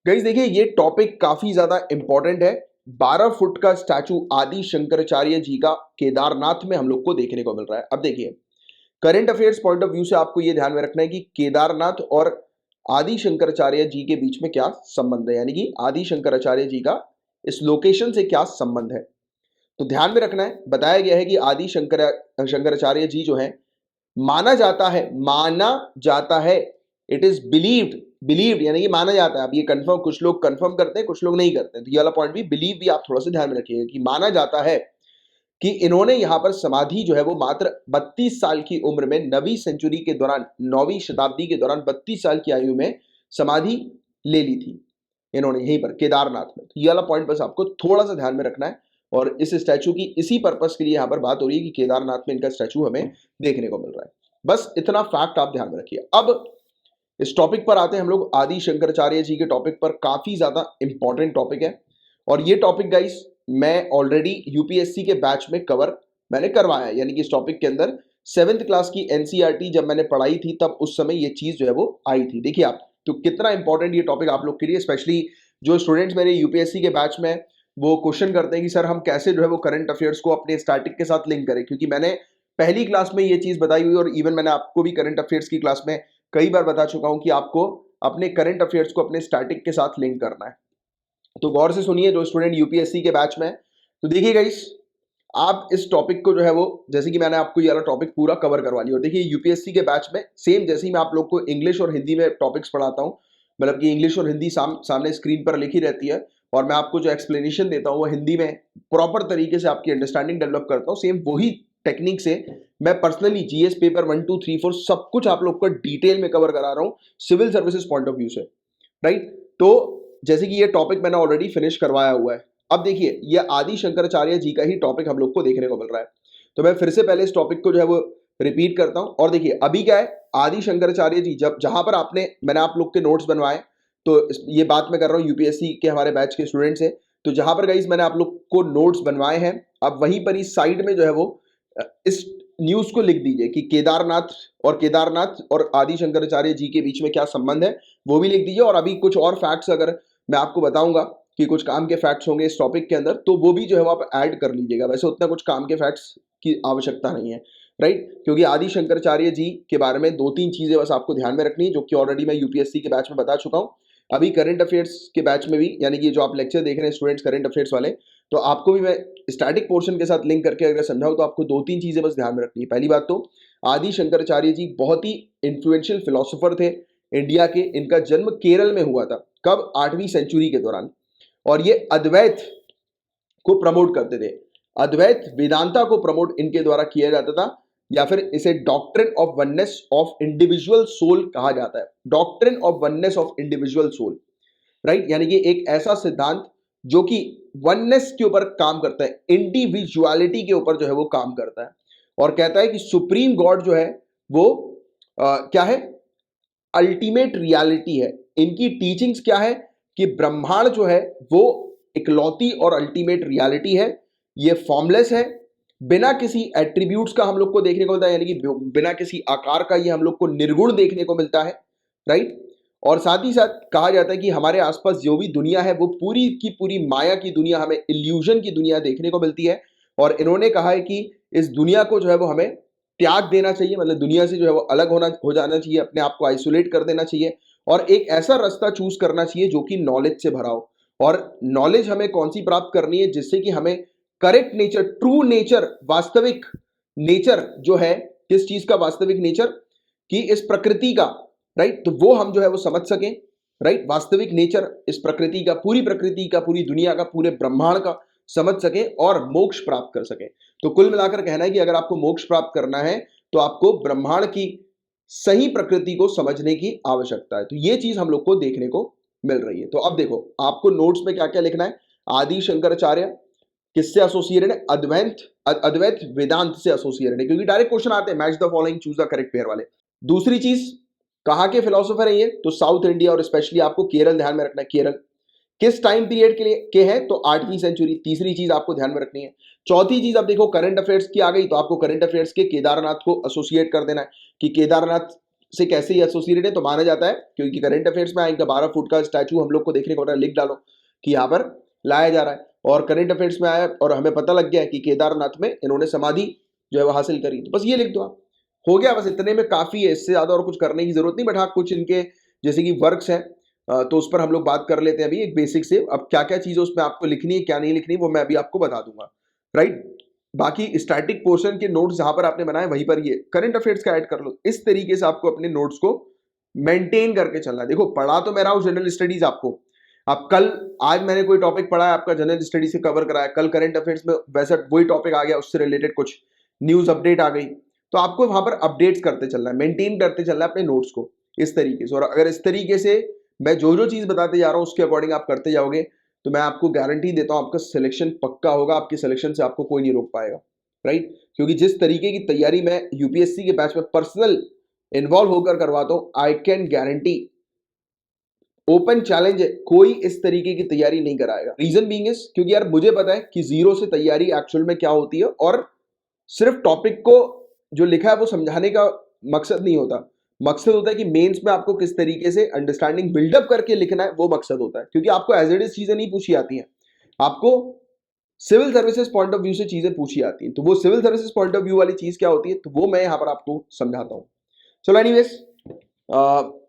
Guys देखिए ये topic काफी ज्यादा इंपॉर्टेंट है। 12 फुट का स्टैचू आदि शंकराचार्य जी का केदारनाथ में हम लोग को देखने को मिल रहा है। अब देखिए current affairs point of view से आपको ये ध्यान में रखना है कि केदारनाथ और आदि शंकराचार्य जी के बीच में क्या संबंध है, यानी कि आदि शंकराचार्य जी का इस लोकेशन से क्या संबंध है। तो ध्यान में रखना है, बताया गया है कि आदि शंकराचार्य जी जो है माना जाता है इट इज बिलीव्ड यानी कि माना जाता है। अब ये कंफर्म, कुछ लोग कंफर्म करते हैं कुछ लोग नहीं करते हैं, तो ये वाला पॉइंट भी बिलीव भी आप थोड़ा सा ध्यान में रखिएगा कि माना जाता है कि इन्होंने यहां पर समाधि जो है वो मात्र 32 साल की उम्र में 9वीं सेंचुरी के दौरान, 9वीं शताब्दी के दौरान 32 साल की आयु में समाधि ले ली थी इन्होंने यहीं पर केदारनाथ में। तो ये वाला पॉइंट बस आपको थोड़ा सा ध्यान में रखना है। और इस स्टैचू की इसी पर्पस के लिए यहां पर बात हो रही है कि केदारनाथ में इनका स्टैचू हमें देखने को मिल रहा है। बस इतना फैक्ट आप ध्यान में रखिए। अब इस टॉपिक पर आते हैं हम लोग आदि शंकराचार्य जी के टॉपिक पर। काफी ज्यादा इंपॉर्टेंट टॉपिक है और ये टॉपिक गाइस मैं ऑलरेडी यूपीएससी के बैच में कवर मैंने करवाया है, यानी कि इस टॉपिक के अंदर 7th क्लास की एनसीईआरटी जब मैंने पढ़ाई थी तब उस समय ये चीज जो है वो आई थी। देखिए आप तो कितना इंपॉर्टेंट ये टॉपिक आप लोग के लिए, स्पेशली जो स्टूडेंट्स मेरे यूपीएससी के बैच में वो क्वेश्चन करते हैं कि सर हम कैसे जो है वो करंट अफेयर्स को अपने स्टैटिक के साथ लिंक करें, क्योंकि मैंने पहली क्लास में ये चीज बताई हुई और इवन मैंने आपको भी करंट अफेयर्स की क्लास में कई बार बता चुका हूं कि आपको अपने करंट अफेयर्स को अपने स्टैटिक के साथ लिंक करना है। तो गौर से सुनिए जो स्टूडेंट यूपीएससी के बैच में, तो देखिए गाइस आप इस टॉपिक को जो है वो, जैसे कि मैंने आपको ये वाला टॉपिक पूरा कवर करवा लिया। और देखिए यूपीएससी के बैच में सेम जैसे ही मैं आप लोग को इंग्लिश और हिंदी में टॉपिक्स पढ़ाता हूँ, मतलब कि इंग्लिश और हिंदी सामने स्क्रीन पर लिखी रहती है और मैं आपको जो एक्सप्लेनेशन देता हूँ वो हिंदी में प्रॉपर तरीके से आपकी अंडरस्टैंडिंग डेवलप करता हूँ। सेम वही टेक्निक से मैं पर्सनली जीएस पेपर 1 2 3 4 सब कुछ आप लोग को डिटेल में कवर करा रहा हूँ civil services point of view से, राइट। तो जैसे कि ये टॉपिक मैंने ऑलरेडी फिनिश करवाया हुआ है। अब देखिए ये आदि शंकराचार्य जी का ही टॉपिक हम लोग को देखने को मिल रहा है, तो मैं फिर से पहले इस टॉपिक को जो है वो रिपीट करता हूं। और देखिए अभी क्या है, आदि शंकराचार्य जी जब जहां पर मैंने आप लोग के नोट्स बनवाए, तो ये बात मैं कर रहा हूं यूपीएससी के हमारे बैच के स्टूडेंट से, तो जहां पर गाइस मैंने आप लोग को नोट्स बनवाए हैं, अब वहीं पर ही साइड में जो है वो इस न्यूज को लिख दीजिए कि केदारनाथ और आदि शंकराचार्य जी के बीच में क्या संबंध है वो भी लिख दीजिए। और अभी कुछ और फैक्ट्स अगर मैं आपको बताऊंगा कि कुछ काम के फैक्ट्स होंगे इस टॉपिक के अंदर, तो वो भी जो है वो आप ऐड कर लीजिएगा। वैसे उतना कुछ काम के फैक्ट्स की आवश्यकता नहीं है, राइट, क्योंकि आदि शंकराचार्य जी के बारे में 2-3 चीजें बस आपको ध्यान में रखनी है जो कि ऑलरेडी मैं यूपीएससी के बैच में बता चुका हूं। अभी करंट अफेयर्स के बैच में भी, यानी कि जो आप लेक्चर देख रहे हैं स्टूडेंट्स करंट अफेयर्स वाले, तो आपको भी मैं स्टैटिक पोर्शन के साथ लिंक करके अगर समझाऊं तो आपको 2-3 चीजें बस ध्यान में रखनी है। पहली बात तो आदि शंकराचार्य जी बहुत ही इन्फ्लुएंशियल फिलोसोफर थे इंडिया के। इनका जन्म केरल में हुआ था, कब, 8वीं सेंचुरी के दौरान। और ये अद्वैत को प्रमोट करते थे, अद्वैत वेदांता को प्रमोट इनके द्वारा किया जाता था, या फिर इसे doctrine of oneness of individual soul कहा जाता है। Doctrine of oneness of individual soul, right, यानी कि एक ऐसा सिद्धांत जो कि वननेस के ऊपर काम करता है, इंडिविजुअलिटी के ऊपर जो है वो काम करता है, और कहता है कि सुप्रीम गॉड जो है वो क्या है, अल्टीमेट रियलिटी है। इनकी टीचिंग्स क्या है कि ब्रह्मांड जो है वो इकलौती और अल्टीमेट रियलिटी है, ये फॉर्मलेस है, बिना किसी एट्रीब्यूट्स का हम लोग को देखने को मिलता है, यानी कि बिना किसी आकार का ये हम लोग को निर्गुण देखने को मिलता है, राइट। और साथ ही साथ कहा जाता है कि हमारे आसपास जो भी दुनिया है वो पूरी की पूरी माया की दुनिया, हमें इल्यूजन की दुनिया देखने को मिलती है। और इन्होंने कहा है कि इस दुनिया को जो है वो हमें त्याग देना चाहिए, मतलब दुनिया से जो है वो अलग हो जाना चाहिए, अपने आप को आइसोलेट कर देना चाहिए, और एक ऐसा रास्ता चूज करना चाहिए जो कि नॉलेज से भरा हो। और नॉलेज हमें कौन सी प्राप्त करनी है, जिससे कि हमें करेक्ट नेचर, ट्रू नेचर, वास्तविक नेचर जो है, किस चीज का वास्तविक नेचर, कि इस प्रकृति का, राइट, तो वो हम जो है वो समझ सकें, राइट, वास्तविक नेचर इस प्रकृति का, पूरी दुनिया का, पूरे ब्रह्मांड का समझ सके और मोक्ष प्राप्त कर सके। तो कुल मिलाकर कहना है कि अगर आपको मोक्ष प्राप्त करना है तो आपको ब्रह्मांड की सही प्रकृति को समझने की आवश्यकता है। तो ये चीज हम लोग को देखने को मिल रही है। तो अब देखो आपको नोट्स में क्या क्या लिखना है। आदि शंकराचार्य किससे एसोसिएटेड है, अद्वैत वेदांत से एसोसिएटेड है, क्योंकि डायरेक्ट क्वेश्चन आते हैं match the following choose the correct pair वाले। दूसरी चीज, कहां के फिलोसोफर है ये, तो साउथ इंडिया और स्पेशली आपको केरल ध्यान में रखना है। केरल किस टाइम पीरियड के लिए के हैं, तो 8वीं सेंचुरी। तीसरी चीज आपको ध्यान में रखनी है। चौथी चीज, अब देखो करंट अफेयर्स की आ गई, तो आपको करंट अफेयर्स के केदारनाथ को एसोसिएट कर देना है कि केदारनाथ से कैसे ये एसोसिएटेड है, तो माना जाता है क्योंकि करंट अफेयर्स में आएगा 12 फुट का स्टैचू हम लोग को देखने को मिल रहा है, लिख डालो कि यहाँ पर लाया जा रहा है, और करंट अफेयर्स में आया और हमें पता लग गया है कि केदारनाथ में इन्होंने समाधि जो है वो हासिल करी, तो बस ये लिख दो आप, हो गया, बस इतने में काफी है, इससे ज्यादा और कुछ करने की जरूरत नहीं। बट हाँ, कुछ इनके जैसे कि वर्क्स हैं, तो उस पर हम लोग बात कर लेते हैं अभी एक बेसिक से। अब क्या क्या चीजें उसमें आपको लिखनी है, क्या नहीं लिखनी, वो मैं अभी आपको बता दूंगा, राइट। बाकी स्टैटिक पोर्शन के नोट्स जहां पर आपने बनाए वहीं पर ये करंट अफेयर्स का ऐड कर लो। इस तरीके से आपको अपने नोट्स को मेंटेन करके चलना है। देखो, पढ़ा तो मैं रहा हूं जनरल स्टडीज आपको, अब कल आज मैंने कोई टॉपिक पढ़ा है आपका जनरल स्टडी से कवर कराया, कल करंट अफेयर्स में वैसा वही टॉपिक आ गया, उससे रिलेटेड कुछ न्यूज अपडेट आ गई, तो आपको वहां पर अपडेट्स करते चलना है, मेंटेन करते चलना है अपने नोट्स को इस तरीके से। और अगर इस तरीके से मैं जो जो चीज बताते जा रहा हूं उसके अकॉर्डिंग आप करते जाओगे, तो मैं आपको गारंटी देता हूं आपका सिलेक्शन पक्का होगा, आपकी सिलेक्शन से आपको कोई नहीं रोक पाएगा, राइट। क्योंकि जिस तरीके की तैयारी मैं यूपीएससी के बैच में पर्सनल इन्वॉल्व होकर करवाता हूं, I can guarantee, open challenge है, कोई इस तरीके की तैयारी नहीं कराएगा। रीजन बीइंग इज क्योंकि यार मुझे पता है कि जीरो से तैयारी एक्चुअल में क्या होती है, और सिर्फ टॉपिक को जो लिखा है वो समझाने का मकसद नहीं होता, मकसद होता है कि मेंस में आपको किस तरीके से अंडरस्टैंडिंग बिल्डअप करके लिखना है, वो मकसद होता है। क्योंकि आपको एज इट इज चीजें नहीं पूछी आती हैं, आपको civil services point of view से चीजें पूछी आती हैं, तो वो civil services point of view वाली चीज क्या होती है, तो वो मैं यहां पर आपको समझाता हूं। चलो एनीवेज,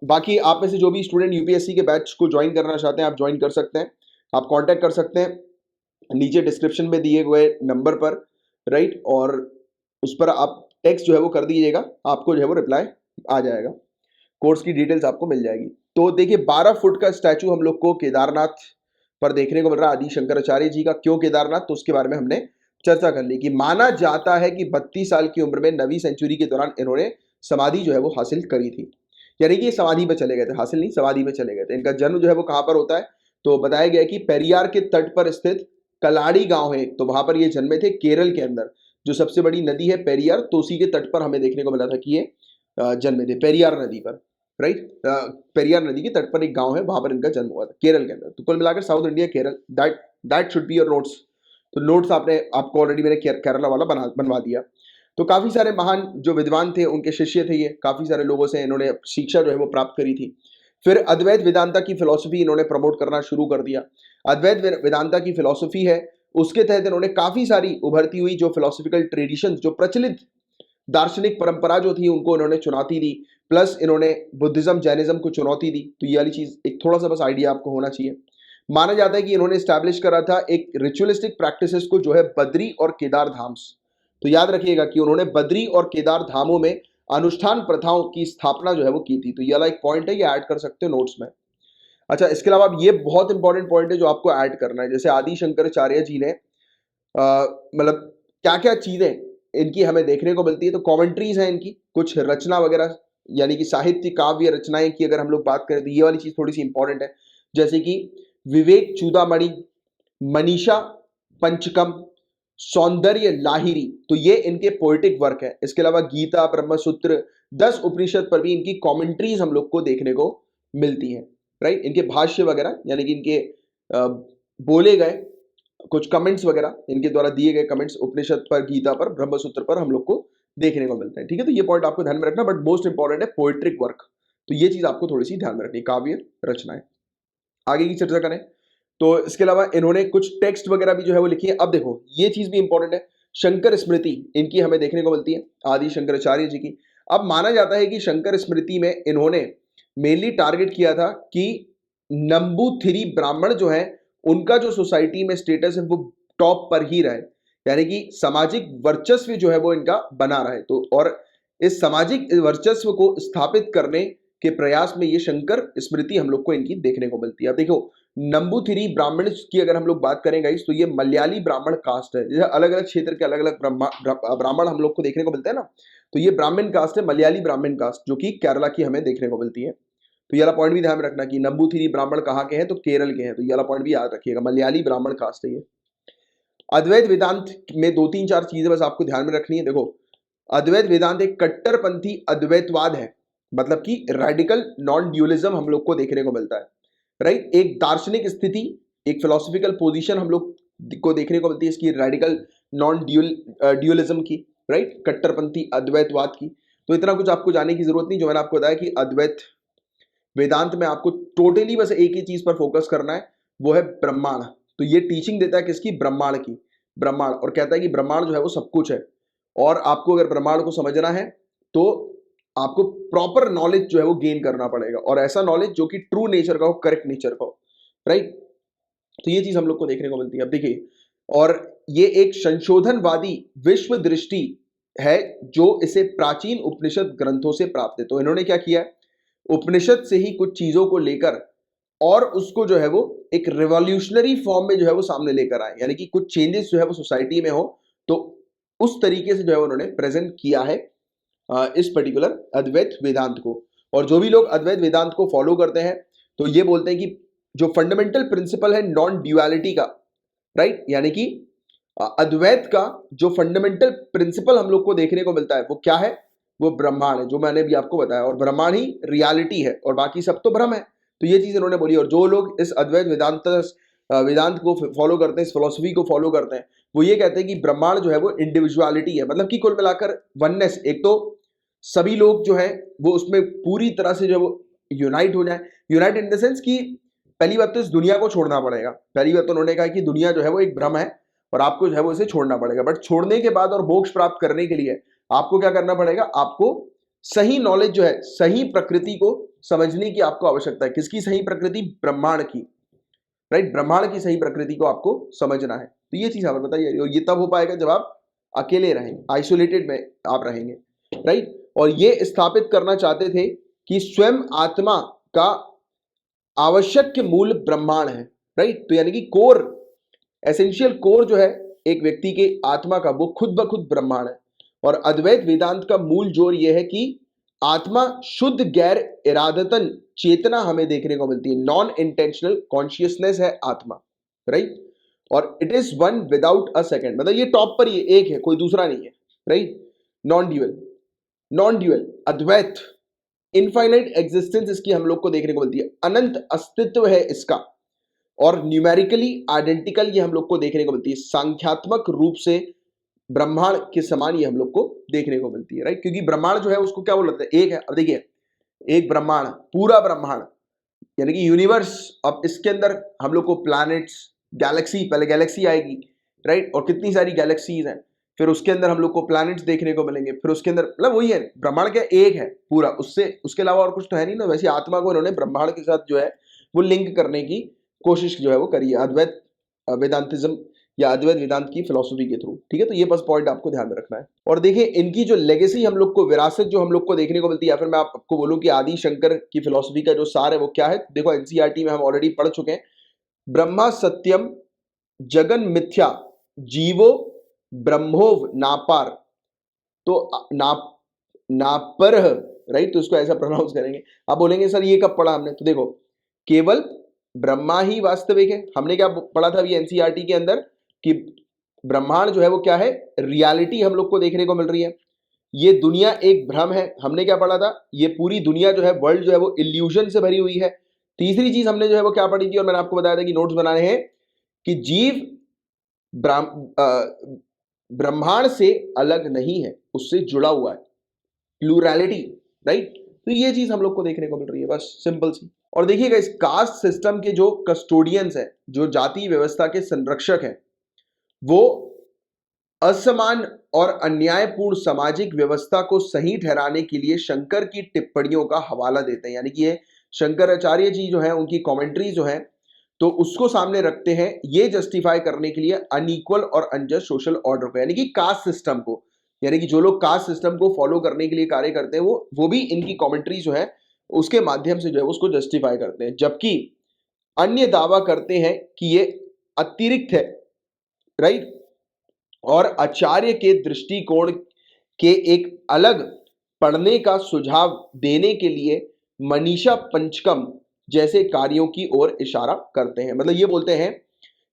बाकी आप में से जो भी स्टूडेंट यूपीएससी के बैच को ज्वाइन करना चाहते हैं, आप ज्वाइन कर सकते हैं, आप कांटेक्ट कर सकते हैं नीचे डिस्क्रिप्शन में दिए हुए नंबर पर, राइट। और उस पर आप टेक्स्ट जो है वो कर दीजिएगा, आपको जो है वो रिप्लाई आ जाएगा, कोर्स की डिटेल्स आपको मिल जाएगी। तो देखिए, 12 फुट का स्टैचू हम लोग को केदारनाथ पर देखने को मिल रहा है, आदि शंकराचार्य जी का। क्यों केदारनाथ, तो उसके बारे में हमने चर्चा कर ली कि माना जाता है कि 32 साल की उम्र में 9वीं सेंचुरी के दौरान इन्होंने समाधि जो है वो हासिल करी थी, यानी कि ये समाधि पे चले गए थे, हासिल नहीं, समाधि पे चले गए थे। इनका जन्म जो है वो कहां पर होता है, तो बताया गया कि पेरियार के तट पर स्थित कलाड़ी गांव है, तो वहां पर ये जन्मे थे, केरल के अंदर जो सबसे बड़ी नदी है पेरियार, तो उसी के तट पर हमें देखने को मिला था कि ये जन्मे थे, पेरियार नदी पर, राइट। पेरियार नदी के तट पर एक गांव है, वहां पर इनका जन्म हुआ था केरल के अंदर। तो कुल मिलाकर south India Kerala, that should be your notes. तो नोट्स आपको ऑलरेडी मैंने केरला वाला बनवा दिया। तो काफी सारे महान जो विद्वान थे उनके शिष्य थे ये, काफी सारे लोगों से इन्होंने शिक्षा जो है वो प्राप्त करी थी। फिर अद्वैत वेदांता की फिलॉसफी इन्होंने प्रमोट करना शुरू कर दिया। अद्वैत वेदांता की फिलॉसफी है, उसके तहत इन्होंने काफी सारी उभरती हुई जो फिलोसफिकल ट्रेडिशन, जो प्रचलित दार्शनिक परंपरा जो थी उनको इन्होंने चुनौती दी, प्लस इन्होंने बुद्धिज्म जैनिज्म को चुनौती दी। तो ये वाली चीज एक थोड़ा सा बस आइडिया आपको होना चाहिए। माना जाता है कि इन्होंने स्टैब्लिश करा था एक रिचुअलिस्टिक प्रैक्टिसेस को, जो है बद्री और केदार धाम्स। तो याद रखिएगा कि उन्होंने बद्री और केदार धामों में अनुष्ठान प्रथाओं की स्थापना जो है वो की थी। तो ये वाला एक पॉइंट है, ये ऐड कर सकते हो नोट्स में। अच्छा, इसके अलावा अब ये बहुत इंपॉर्टेंट पॉइंट है जो आपको ऐड करना है, जैसे आदि शंकराचार्य जी ने मतलब क्या क्या चीजें इनकी हमें देखने को मिलती है। तो कमेंट्रीज हैं इनकी, कुछ रचना वगैरह, यानी कि साहित्य काव्य रचनाएं की अगर हम लोग बात करें तो ये वाली चीज थोड़ी सी इंपॉर्टेंट है, जैसे कि विवेक चूड़ामणि, मनीषा पंचकम, सौंदर्य लाहिरी, तो ये इनके पोएटिक वर्क है। इसके अलावा गीता, ब्रह्मसूत्र, 10 उपनिषद पर भी इनकी कमेंट्रीज हम लोग को देखने को मिलती हैं, राइट। इनके भाष्य वगैरह, यानी कि इनके बोले गए कुछ कमेंट्स वगैरह, इनके द्वारा दिए गए कमेंट्स उपनिषद पर, गीता पर, ब्रह्मसूत्र पर हम लोग को देखने को मिलते हैं, ठीक है। तो ये पॉइंट आपको ध्यान में रखना, बट मोस्ट इंपॉर्टेंट है पोएट्रिक वर्क, तो ये चीज आपको थोड़ी सी ध्यान में रखनी, काव्य रचनाएं। आगे की चर्चा करें तो इसके अलावा इन्होंने कुछ टेक्स्ट वगैरह भी जो है वो लिखी है। अब देखो, ये चीज भी इंपॉर्टेंट है, शंकर स्मृति इनकी हमें देखने को मिलती है, आदि शंकराचार्य जी की। अब माना जाता है कि शंकर स्मृति में इन्होंने मेनली टारगेट किया था कि नंबूथिरी ब्राह्मण जो है उनका जो सोसाइटी में स्टेटस है वो टॉप पर ही रहे, यानी कि सामाजिक वर्चस्व जो है वो इनका बना रहे। तो और इस सामाजिक वर्चस्व को स्थापित करने के प्रयास में ये शंकर स्मृति हम लोग को इनकी देखने को मिलती है। अब देखो, नंबूथिरी ब्राह्मण की अगर हम लोग बात करेंगे तो ये मलयाली ब्राह्मण कास्ट है। जैसे अलग अलग क्षेत्र के अलग अलग ब्राह्मण हम लोग को देखने को मिलते हैं ना, तो ये ब्राह्मण कास्ट है, मलयाली ब्राह्मण कास्ट, जो कि केरला की हमें देखने को मिलती है। तो ये वाला पॉइंट भी ध्यान में रखना कि नंबूथिरी ब्राह्मण कहाँ के हैं, तो केरल के हैं। तो ये वाला पॉइंट भी याद रखिएगा, मलयाली ब्राह्मण कास्ट है ये। अद्वैत वेदांत में 2-3-4 चीजें बस आपको ध्यान में रखनी है। देखो, अद्वैत वेदांत एक कट्टरपंथी अद्वैतवाद है, मतलब कि रेडिकल नॉन ड्यूलिज्म हम लोग को देखने को मिलता है, राइट। एक दार्शनिक स्थिति, एक फिलोसफिकल पोजीशन हम लोग को देखने को मिलती है इसकी रेडिकल नॉन ड्यूलिज्म की, राइट, कट्टरपंथी अद्वैतवाद की। तो इतना कुछ आपको जानने की जरूरत नहीं। जो मैंने आपको बताया कि अद्वैत वेदांत में आपको टोटली बस एक ही चीज पर फोकस करना है, वो है ब्रह्मांड। तो ये टीचिंग देता है किसकी? ब्रह्मांड की। ब्रह्मांड, और कहता है कि ब्रह्मांड जो है वो सब कुछ है, और आपको अगर ब्रह्मांड को समझना है तो आपको प्रॉपर नॉलेज जो है वो गेन करना पड़ेगा, और ऐसा नॉलेज जो कि ट्रू नेचर का हो, करेक्ट नेचर का हो, राइट। तो ये चीज हम लोग को देखने को मिलती है। अब देखिए, और ये एक संशोधनवादी विश्व दृष्टि है जो इसे प्राचीन उपनिषद ग्रंथों से प्राप्त है। तो इन्होंने क्या किया है, उपनिषद से ही कुछ चीजों को लेकर और उसको जो है वो एक रिवॉल्यूशनरी फॉर्म में जो है वो सामने लेकर आए, यानी कि कुछ चेंजेस जो है वो सोसाइटी में हो, तो उस तरीके से जो है उन्होंने प्रेजेंट किया है इस पर्टिकुलर अद्वैत वेदांत को। और जो भी लोग अद्वैत वेदांत को फॉलो करते हैं तो ये बोलते हैं कि जो फंडामेंटल प्रिंसिपल है नॉन ड्यूअलिटी का, राइट, यानी कि अद्वैत का जो फंडामेंटल प्रिंसिपल हम लोग को देखने को मिलता है वो क्या है? वो ब्रह्मांड है, जो मैंने भी आपको बताया, और ब्रह्मांड ही रियलिटी है और बाकी सब तो भ्रम है। तो ये चीज इन्होंने बोली। और जो लोग इस अद्वैत वेदांत को फॉलो करते हैं, इस फिलोसफी को फॉलो करते हैं, वो ये कहते हैं कि ब्रह्मांड जो है वो इंडिविजुअलिटी है, मतलब कि कुल मिलाकर वननेस। एक तो सभी लोग जो है वो उसमें पूरी तरह से जो है वो यूनाइट हो जाए। यूनाइट इन द सेंस कि पहली बात तो इस दुनिया को छोड़ना पड़ेगा। पहली बात तो उन्होंने कहा कि दुनिया जो है वो एक भ्रम है और आपको जो है वो इसे छोड़ना पड़ेगा। बट छोड़ने के बाद और मोक्ष प्राप्त करने के लिए आपको क्या करना पड़ेगा? आपको सही नॉलेज जो है, सही प्रकृति को समझने की आपको आवश्यकता है। किसकी सही प्रकृति? ब्रह्मांड की, राइट। ब्रह्मांड की सही प्रकृति को आपको समझना है। तो ये चीज हमें बताइए, और ये तब हो पाएगा जब आप अकेले रहेंगे, आइसोलेटेड में आप रहेंगे, राइट। और ये स्थापित करना चाहते थे कि स्वयं आत्मा का आवश्यक मूल ब्रह्मांड है, राइट। तो यानी कि कोर, एसेंशियल कोर जो है एक व्यक्ति के आत्मा का, वो खुद ब खुद ब्रह्मांड है। और अद्वैत वेदांत का मूल जोर यह है कि आत्मा शुद्ध गैर इरादतन चेतना हमें देखने को मिलती है। नॉन इंटेंशनल कॉन्शियसनेस है आत्मा, राइट। और it is one without a second, मतलब ये टॉप पर, ये एक है, कोई दूसरा नहीं है, right. Non dual, non dual Advaita, infinite existence इसकी हम लोग को देखने को मिलती है, अनंत अस्तित्व है इसका, और न्यूमेरिकली आइडेंटिकल ये हम लोग को देखने को मिलती है। संख्यात्मक रूप से ब्रह्मांड के समान ये हम लोग को देखने को मिलती है, राइट। क्योंकि ब्रह्मांड जो है उसको क्या बोलते हैं? एक है। अब देखिए, एक ब्रह्मांड, पूरा ब्रह्मांड यानी कि यूनिवर्स। अब इसके अंदर हम लोग को प्लैनेट्स, गैलेक्सी, पहले गैलेक्सी आएगी, राइट, और कितनी सारी गैलेक्सीज हैं, फिर उसके अंदर हम लोग को प्लैनेट्स देखने को मिलेंगे, फिर उसके अंदर, मतलब वही है, ब्रह्मांड क्या एक है पूरा, उससे उसके अलावा और कुछ तो है नहीं ना। वैसे आत्मा को इन्होंने ब्रह्मांड के साथ जो है वो लिंक करने की कोशिश जो है वो करी है अद्वैत वेदांतिज्म या अद्वैत वेदांत की फिलोसफी के थ्रू, ठीक है। तो ये बस पॉइंट आपको ध्यान में रखना है। और देखिए, इनकी जो लेगेसी हम लोग को, विरासत जो हम लोग को देखने को मिलती है, या फिर मैं आपको बोलूं कि आदि शंकर की फिलोसफी का जो सार है वो क्या है, देखो एनसीईआरटी में हम ऑलरेडी पढ़ चुके हैं। ब्रह्मा सत्यम जगन मिथ्या जीवो ब्रह्मोव नापार। तो नापर, राइट, तो इसको ऐसा प्रोनाउंस करेंगे। आप बोलेंगे सर ये कब पढ़ा हमने? तो देखो, केवल ब्रह्मा ही वास्तविक है। हमने क्या पढ़ा था अभी एनसीईआरटी के अंदर कि ब्रह्मांड जो है वो क्या है? रियलिटी हम लोग को देखने को मिल रही है। ये दुनिया एक भ्रम है। हमने क्या पढ़ा था? ये पूरी दुनिया जो है, वर्ल्ड जो है वो इल्यूजन से भरी हुई है। तीसरी चीज हमने जो है वो क्या पढ़ी थी, और मैंने आपको बताया था कि नोट्स बनाने हैं, कि जीव ब्रह्मांड से अलग नहीं है, उससे जुड़ा हुआ है, प्लूरैलिटी, राइट। तो ये चीज हम लोग को देखने को मिल रही है, बस सिंपल सी। और देखिएगा, इस कास्ट सिस्टम के जो कस्टोडियंस हैं, जो जाति व्यवस्था के संरक्षक हैं, वो असमान और अन्यायपूर्ण सामाजिक व्यवस्था को सही ठहराने के लिए शंकर की टिप्पणियों का हवाला देते हैं। यानी कि ये शंकराचार्य जी जो है, उनकी कमेंट्री जो है, तो उसको सामने रखते हैं, ये जस्टिफाई करने के लिए अनइक्वल और अनजस्ट सोशल ऑर्डर को, यानी कि कास्ट सिस्टम को। यानी कि जो लोग कास्ट सिस्टम को फॉलो करने के लिए कार्य करते हैं, वो भी इनकी कमेंट्री जो है उसके माध्यम से जो है उसको जस्टिफाई करते हैं। जबकि अन्य दावा करते हैं कि ये अतिरिक्त है, राइट, और आचार्य के दृष्टिकोण के एक अलग पढ़ने का सुझाव देने के लिए मनीषा पंचकम जैसे कार्यों की ओर इशारा करते हैं। मतलब ये बोलते हैं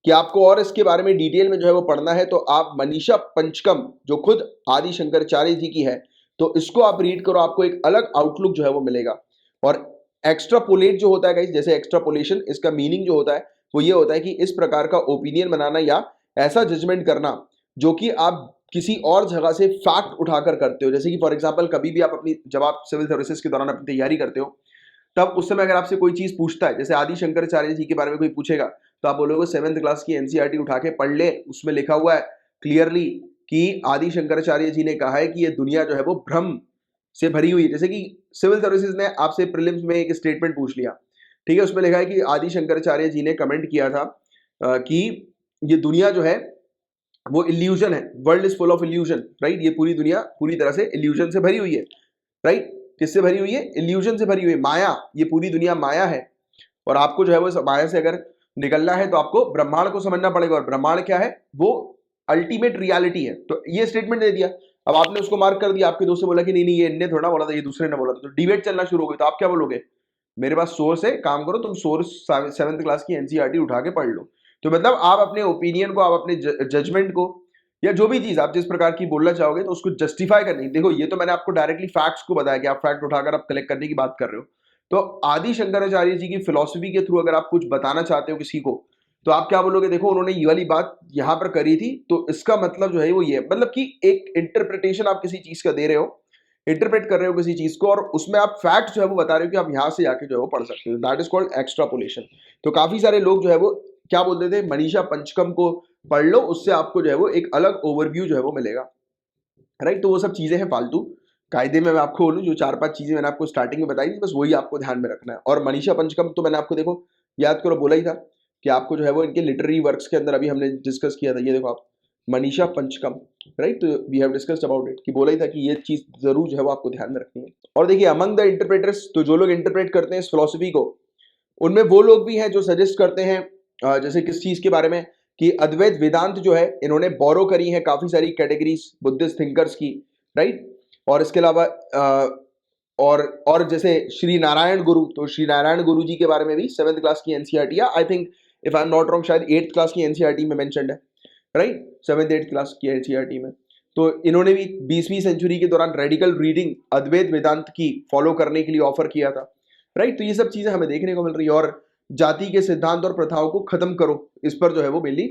कि आपको और इसके बारे में डिटेल में जो है वो पढ़ना है, तो आप मनीषा पंचकम, जो खुद आदि शंकराचार्य जी की है, तो इसको आप रीड करो, आपको एक अलग आउटलुक जो है वो मिलेगा। और एक्स्ट्रापोलेट जो होता है गाइस, जैसे एक्स्ट्रापोलेशन, इसका मीनिंग जो होता है वो ये होता है कि इस प्रकार का ओपिनियन बनाना या ऐसा जजमेंट करना जो कि आप किसी और जगह से फैक्ट उठाकर करते हो। जैसे कि फॉर एग्जांपल कभी भी आप अपनी, जब आप सिविल सर्विसेज के दौरान अपनी तैयारी करते हो, तब उस समय अगर आपसे कोई चीज पूछता है, जैसे आदि शंकराचार्य जी के बारे में कोई पूछेगा, तो आप बोलोगे 7th क्लास की एनसीईआरटी उठा के पढ़ ले, उसमें लिखा हुआ है क्लियरली कि आदि शंकराचार्य जी ने कहा है कि ये दुनिया जो है वो भ्रम से भरी हुई है। जैसे कि सिविल सर्विसेज ने आपसे प्रीलिम्स में एक स्टेटमेंट पूछ लिया, ठीक है, उसमें लिखा है कि आदि शंकराचार्य जी ने कमेंट किया था कि ये दुनिया जो है वो इल्यूजन है, world is full of illusion, right, ये पूरी दुनिया पूरी तरह से इल्यूजन से भरी हुई है, राइट, किससे भरी हुई है, इल्यूजन से भरी हुई है, माया, ये पूरी दुनिया माया है, और आपको जो है वो इस माया से अगर निकलना है तो आपको ब्रह्मांड को समझना पड़ेगा, और ब्रह्मांड क्या है, वो अल्टीमेट रियलिटी है। तो ये स्टेटमेंट दे दिया, अब आपने उसको मार्क कर दिया, आपके दोस्त से बोला कि नहीं नहीं ये इनने थोड़ा बोला था, ये दूसरे ने बोला था, तो डिबेट चलना शुरू हो गई, तो आप क्या बोलोगे, मेरे पास सोर्स है, काम करो तुम सोर्स 7th क्लास की एनसीईआरटी उठा के पढ़ लो। तो मतलब आप अपने ओपिनियन को, आप अपने जजमेंट को, या जो भी चीज आप जिस प्रकार की बोलना चाहोगे, तो उसको जस्टिफाई करनी। देखो ये तो मैंने आपको डायरेक्टली फैक्ट्स को बताया कि आप फैक्ट उठाकर आप कलेक्ट करने की बात कर रहे हो। तो आदि शंकराचार्य जी की फिलॉसफी के थ्रू अगर आप कुछ बताना चाहते हो किसी को, तो आप क्या बोलोगे, देखो उन्होंने ये वाली बात यहां पर करी थी, तो इसका मतलब जो है वो ये, मतलब कि एक इंटरप्रिटेशन आप किसी चीज का दे रहे हो, इंटरप्रेट कर रहे हो किसी चीज को, और उसमें आप फैक्ट जो है वो बता रहे हो कि आप यहां से आके जो है वो पढ़ सकते हो, दैट इज कॉल्ड एक्स्ट्रापोलेशन। तो काफी सारे लोग जो है वो क्या बोलते थे, मनीषा पंचकम को पढ़ लो, उससे आपको जो है वो एक अलग ओवरव्यू जो है वो मिलेगा, राइट। तो वो सब चीजें हैं फालतू, कायदे में मैं आपको बोलूं, जो 4-5 चीजें मैंने आपको स्टार्टिंग में बताई थी, बस वही आपको ध्यान में रखना है। और मनीषा पंचकम तो मैंने आपको देखो याद करो बोला ही था कि आपको जो है वो इनके लिटरेरी वर्क्स के अंदर अभी हमने डिस्कस किया था, ये देखो आप, मनीषा पंचकम, राइट, तो we have discussed about it, कि बोला ही था कि ये चीज जरूर जो है वो आपको ध्यान में रखनी है। और देखिए अमंग द इंटरप्रेटर्स, तो जो लोग इंटरप्रेट करते हैं इस फिलोसफी को, उनमें वो लोग भी हैं जो सजेस्ट करते हैं जैसे किस चीज के बारे में, कि अद्वैत वेदांत जो है इन्होंने बोरो करी है काफी सारी कैटेगरीज बुद्धिस्ट थिंकर्स की, राइट। और इसके अलावा और जैसे श्री नारायण गुरु, तो श्री नारायण गुरु जी के बारे में भी 7th क्लास की एनसीईआरटी, या I think if I am not wrong शायद 8th क्लास की एनसीईआरटी में मेंशन्ड है, राइट, 7th 8th क्लास की एनसीईआरटी में। तो इन्होंने भी 20वीं सेंचुरी के दौरान रेडिकल रीडिंग अद्वैत वेदांत की फॉलो करने के लिए ऑफर किया था, राइट। तो ये सब चीजें हमें देखने को मिल रही है। और जाति के सिद्धांत और प्रथाओं को खत्म करो, इस पर जो है वो मेनली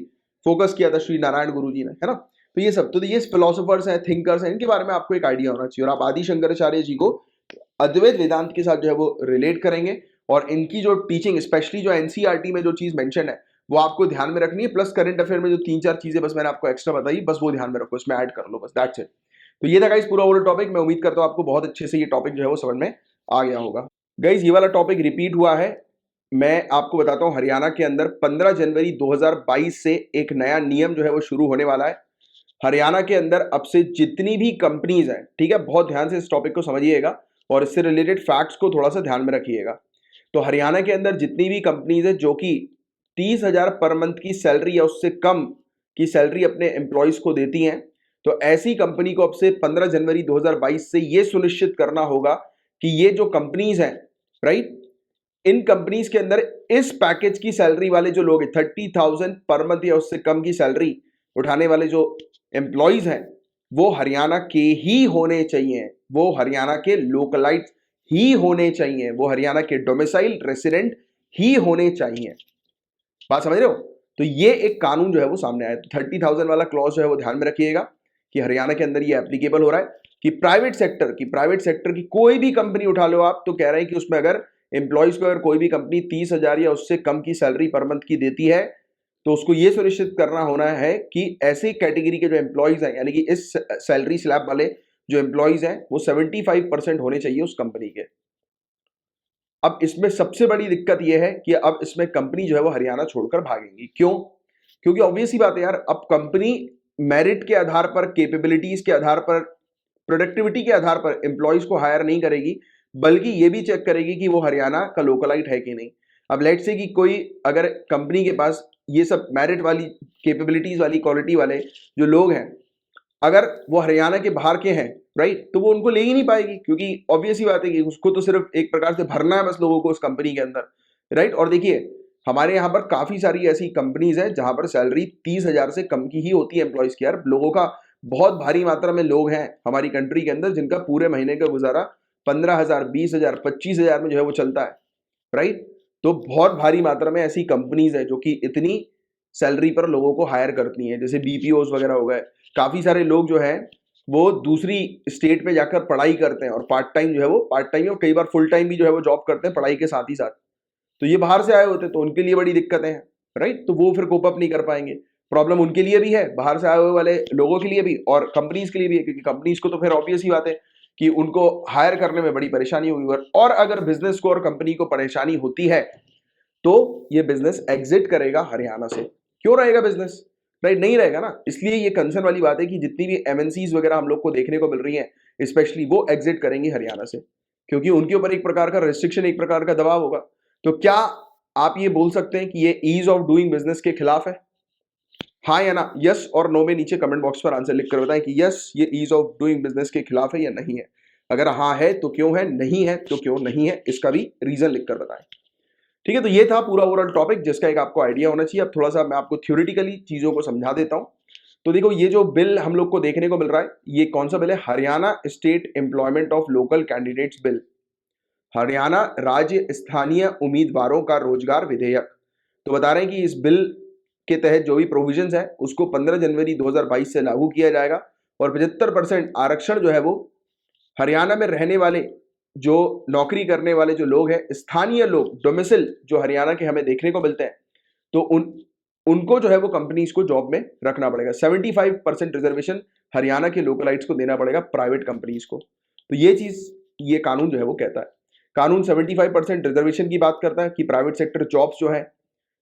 फोकस किया था श्री नारायण गुरु जी ने, है ना। तो ये सब, तो ये फिलोसोफर्स हैं, थिंकर्स हैं, इनके बारे में आपको एक आइडिया होना चाहिए। और आप आदि शंकराचार्य जी को अद्वैत वेदांत के साथ जो है वो रिलेट करेंगे, और इनकी जो टीचिंग, स्पेशली जो एनसीईआरटी में जो चीज मेंशन है, वो आपको ध्यान में रखनी है। प्लस करंट अफेयर में जो 3-4 चीजें बस मैंने आपको एक्स्ट्रा बताई, बस वो ध्यान में रखो, इसमें ऐड कर लो, बस दैट्स इट। तो ये था गाइस पूरा ओवरऑल टॉपिक। मैं उम्मीद करता हूँ आपको बहुत अच्छे से ये टॉपिक जो है वो समझ में आ गया होगा। गाइस ये वाला टॉपिक रिपीट हुआ है, मैं आपको बताता हूं, हरियाणा के अंदर 15 जनवरी 2022 से एक नया नियम जो है वो शुरू होने वाला है। हरियाणा के अंदर अब से जितनी भी कंपनीज हैं, ठीक है, बहुत ध्यान से इस टॉपिक को समझिएगा और इससे रिलेटेड फैक्ट्स को थोड़ा सा ध्यान में रखिएगा। तो हरियाणा के अंदर जितनी भी कंपनीज है जो कि 30,000 पर मंथ की सैलरी या उससे कम की सैलरी अपने एम्प्लॉयज को देती हैं, तो ऐसी कंपनी को अब से 15 जनवरी 2022 से ये सुनिश्चित करना होगा कि ये जो कंपनीज हैं, राइट, इन कंपनीज के अंदर इस पैकेज की सैलरी वाले जो लोग हैं, 30,000 पर मंथ या उससे कम की सैलरी उठाने वाले जो एम्प्लॉयज हैं, वो हरियाणा के ही होने चाहिए, वो हरियाणा के लोकलाइट ही होने चाहिए, वो हरियाणा के डोमिसाइल रेसिडेंट ही होने चाहिए। बात समझ रहे हो? तो ये एक कानून जो है वो सामने आया। तो 30,000 वाला क्लॉज जो है वो ध्यान में रखिएगा कि हरियाणा के अंदर ये एप्लीकेबल हो रहा है कि प्राइवेट सेक्टर की कोई भी कंपनी उठा लो आप, तो कह रहे हैं कि उसमें अगर एम्प्लॉयज को अगर कोई भी कंपनी 30,000 या उससे कम की सैलरी पर मंथ की देती है, तो उसको ये सुनिश्चित करना होना है कि ऐसे कैटेगरी के जो एम्प्लॉयज हैं, यानी कि इस सैलरी स्लैब वाले जो एम्प्लॉयज हैं, वो 75% होने चाहिए उस कंपनी के। अब इसमें सबसे बड़ी दिक्कत यह है कि अब इसमें कंपनी जो है वो हरियाणा छोड़कर भागेंगी। क्यों? क्योंकि ऑब्वियस ही बात है यार, अब कंपनी मेरिट के आधार पर, कैपेबिलिटीज के आधार पर, प्रोडक्टिविटी के आधार पर एम्प्लॉयज को हायर नहीं करेगी, बल्कि ये भी चेक करेगी कि वो हरियाणा का लोकलाइट है कि नहीं। अब लेट से कि कोई अगर कंपनी के पास ये सब मेरिट वाली, कैपेबिलिटीज वाली, क्वालिटी वाले जो लोग हैं, अगर वो हरियाणा के बाहर के हैं, राइट, तो वो उनको ले ही नहीं पाएगी, क्योंकि ऑब्वियस ही बात है कि उसको तो सिर्फ एक प्रकार से भरना है बस लोगों को उस कंपनी के अंदर, राइट। और देखिए हमारे यहाँ पर काफी सारी ऐसी कंपनीज हैं जहां पर सैलरी 30,000 से कम की ही होती है एम्प्लॉयज की। यार लोगों का बहुत भारी मात्रा में लोग हैं हमारी कंट्री के अंदर जिनका पूरे महीने का गुजारा 15,000, 20,000, 25,000 में जो है वो चलता है, राइट। तो बहुत भारी मात्रा में ऐसी कंपनीज है जो कि इतनी सैलरी पर लोगों को हायर करती हैं, जैसे बीपीओस वगैरह हो गए। काफ़ी सारे लोग जो हैं वो दूसरी स्टेट पे जाकर पढ़ाई करते हैं और पार्ट टाइम जो है वो पार्ट टाइम और कई बार फुल टाइम भी जो है वो जॉब करते हैं पढ़ाई के साथ ही साथ। तो ये बाहर से आए होते हैं तो उनके लिए बड़ी दिक्कतें हैं, राइट। तो वो फिर कोप अप नहीं कर पाएंगे। प्रॉब्लम उनके लिए भी है, बाहर से आए हुए वाले लोगों के लिए भी, और कंपनीज के लिए भी है, क्योंकि कंपनीज को तो फिर ऑब्वियस ही बात है कि उनको हायर करने में बड़ी परेशानी होगी। और अगर बिजनेस को और कंपनी को परेशानी होती है तो ये बिजनेस एग्जिट करेगा हरियाणा से। क्यों रहेगा बिजनेस, राइट? नहीं रहेगा ना। इसलिए ये कंसर्न वाली बात है कि जितनी भी एमएनसीज वगैरह हम लोग को देखने को मिल रही हैं, स्पेशली वो एग्जिट करेंगी हरियाणा से, क्योंकि उनके ऊपर एक प्रकार का रेस्ट्रिक्शन, एक प्रकार का दबाव होगा। तो क्या आप ये बोल सकते हैं कि ये ईज ऑफ डूइंग बिजनेस के खिलाफ है? हाँ या ना, यस और नो में नीचे कमेंट बॉक्स पर आंसर लिख कर बताएं कि यस ये ईज ऑफ डूइंग बिजनेस के खिलाफ है या नहीं है। अगर हाँ है तो क्यों है, नहीं है तो क्यों नहीं है, इसका भी रीजन लिखकर बताएं। ठीक है, तो ये था पूरा ओवरऑल टॉपिक जिसका एक आपको आइडिया होना चाहिए। अब थोड़ा सा मैं आपको थ्योरेटिकली चीजों को समझा देता हूं। तो देखो, ये जो बिल हम लोग को देखने को मिल रहा है, ये कौन सा बिल है? Haryana state employment of local candidates bill, Haryana राज्य स्थानीय उम्मीदवारों का रोजगार विधेयक। तो बता रहे हैं कि इस बिल के तहत जो भी प्रोविजंस है उसको 15 जनवरी 2022 से लागू किया जाएगा और 75% आरक्षण जो है वो हरियाणा में रहने वाले, जो नौकरी करने वाले जो लोग हैं, स्थानीय लोग, डोमिसिल जो हरियाणा के हमें देखने को मिलते हैं, तो उनको जो है वो कंपनीज को जॉब में रखना पड़ेगा। 75% रिजर्वेशन हरियाणा के लोकलाइट्स को देना पड़ेगा प्राइवेट कंपनीज को। तो ये चीज, ये कानून जो है वो कहता है। कानून 75% रिजर्वेशन की बात करता है कि प्राइवेट सेक्टर जॉब्स जो है,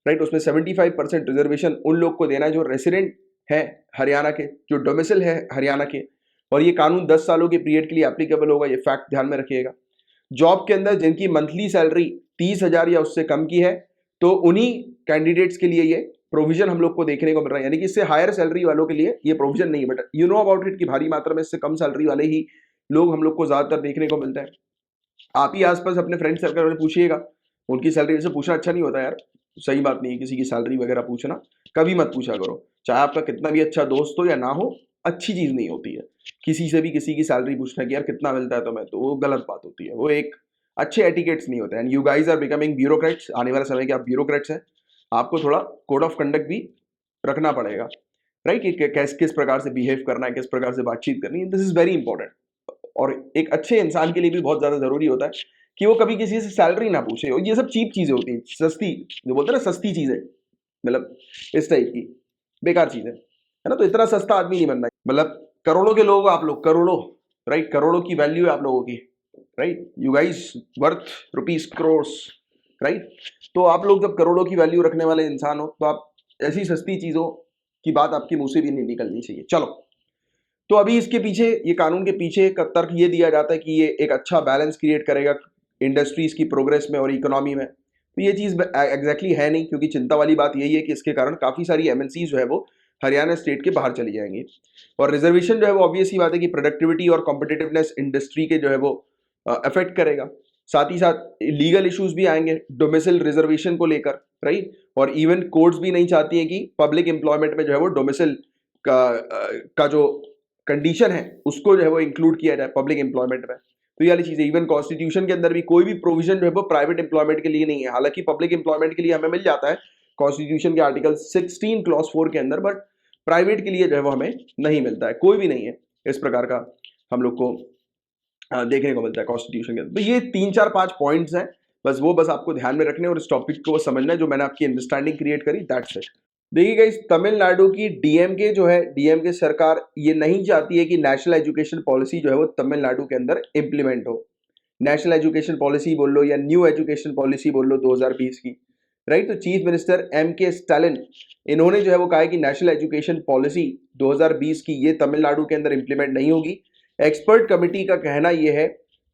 राइट, उसमें 75% रिजर्वेशन उन लोग को देना है जो रेसिडेंट है हरियाणा के, जो डोमिसिल है हरियाणा के। और ये कानून 10 सालों के पीरियड के लिए एप्लीकेबल होगा, ये फैक्ट ध्यान में रखिएगा। जॉब के अंदर जिनकी मंथली सैलरी 30,000 या उससे कम की है, तो उन्हीं कैंडिडेट्स के लिए ये प्रोविजन हम लोग को देखने को मिल रहा है। यानी कि इससे हायर सैलरी वालों के लिए ये प्रोविजन नहीं है, but you know about it कि भारी मात्रा में इससे कम सैलरी वाले ही लोग हम लोग को ज्यादातर देखने को मिलता है। आप ही आसपास अपने फ्रेंड सर्कल में पूछिएगा, उनकी सैलरी वैसे पूछना अच्छा नहीं होता यार, सही बात नहीं है किसी की सैलरी वगैरह पूछना, कभी मत पूछा करो। चाहे आपका कितना भी अच्छा दोस्त हो या ना हो, अच्छी चीज नहीं होती है किसी से भी किसी की सैलरी पूछना कि यार कितना मिलता है तुम्हें, तो वो गलत बात होती है, वो एक अच्छे एटिकेट्स नहीं होते। And you guys are becoming bureaucrats, आने वाले समय के आप ब्यूरोक्रेट्स हैं, आपको थोड़ा कोड ऑफ कंडक्ट भी रखना पड़ेगा, राइट, कि किस प्रकार से बिहेव करना है, किस प्रकार से बातचीत करनी है। This is very important. और एक अच्छे इंसान के लिए भी बहुत ज्यादा जरूरी होता है कि वो कभी किसी से सैलरी ना पूछे। और ये सब चीप चीजें होती हैं, सस्ती, जो बोलते हैं ना सस्ती चीजें, मतलब इस टाइप की बेकार चीजें, है ना। तो इतना सस्ता आदमी नहीं बनना, मतलब करोड़ों के लोग आप लोग, करोड़ों, राइट, करोड़ों की वैल्यू है आप लोगों की, right, you guys worth rupees crores, right. तो आप लोग जब करोड़ों की वैल्यू रखने वाले इंसान हो, तो आप ऐसी सस्ती चीजों की बात आपके मुंह से भी नहीं निकलनी चाहिए। चलो, तो अभी इसके पीछे, ये कानून के पीछे का तर्क ये दिया जाता है कि ये एक अच्छा बैलेंस क्रिएट करेगा इंडस्ट्रीज की प्रोग्रेस में और इकोनॉमी में। तो ये चीज एग्जैक्टली है नहीं, क्योंकि चिंता वाली बात यही है कि इसके कारण काफी सारी एमएनसी जो है वो हरियाणा स्टेट के बाहर चली जाएंगी। और रिजर्वेशन जो है वो ऑब्वियस ही बात है कि प्रोडक्टिविटी और कॉम्पिटिटिवनेस इंडस्ट्री के जो है वो अफेक्ट करेगा। साथ ही साथ लीगल इश्यूज भी आएंगे डोमिसिल रिजर्वेशन को लेकर, राइट। और इवन कोर्ट्स भी नहीं चाहती है कि पब्लिक एम्प्लॉयमेंट में जो है वो डोमिसिल का जो कंडीशन है उसको जो है वो इंक्लूड किया जाए पब्लिक एम्प्लॉयमेंट में। तो ये वाली चीजें, इवन कॉन्स्टिट्यूशन के अंदर भी कोई भी प्रोविजन जो है वो प्राइवेट एम्प्लॉयमेंट के लिए नहीं है। हालांकि पब्लिक एम्प्लॉयमेंट के लिए हमें मिल जाता है कॉन्स्टिट्यूशन के आर्टिकल 16 क्लॉज 4 के अंदर, बट प्राइवेट के लिए जो है वो हमें नहीं मिलता है, कोई भी नहीं है इस प्रकार का हम लोग को देखने को मिलता है कॉन्स्टिट्यूशन के अंदर। तो ये 3-4-5 पॉइंट्स हैं, बस आपको ध्यान में रखने और इस टॉपिक को समझना है, जो मैंने आपकी अंडरस्टैंडिंग क्रिएट करी, दैट्स इट। देखिए गाइस, तमिलनाडु की डीएमके जो है, डीएमके सरकार ये नहीं चाहती है कि नेशनल एजुकेशन पॉलिसी जो है वो तमिलनाडु के अंदर इंप्लीमेंट हो। नेशनल एजुकेशन पॉलिसी बोल लो या न्यू एजुकेशन पॉलिसी बोल लो 2020 की, राइट। तो चीफ मिनिस्टर एम.के. स्टालिन, इन्होंने जो है वो कहा है कि नेशनल एजुकेशन पॉलिसी 2020 की ये तमिलनाडु के अंदर इंप्लीमेंट नहीं होगी। एक्सपर्ट कमेटी का कहना यह है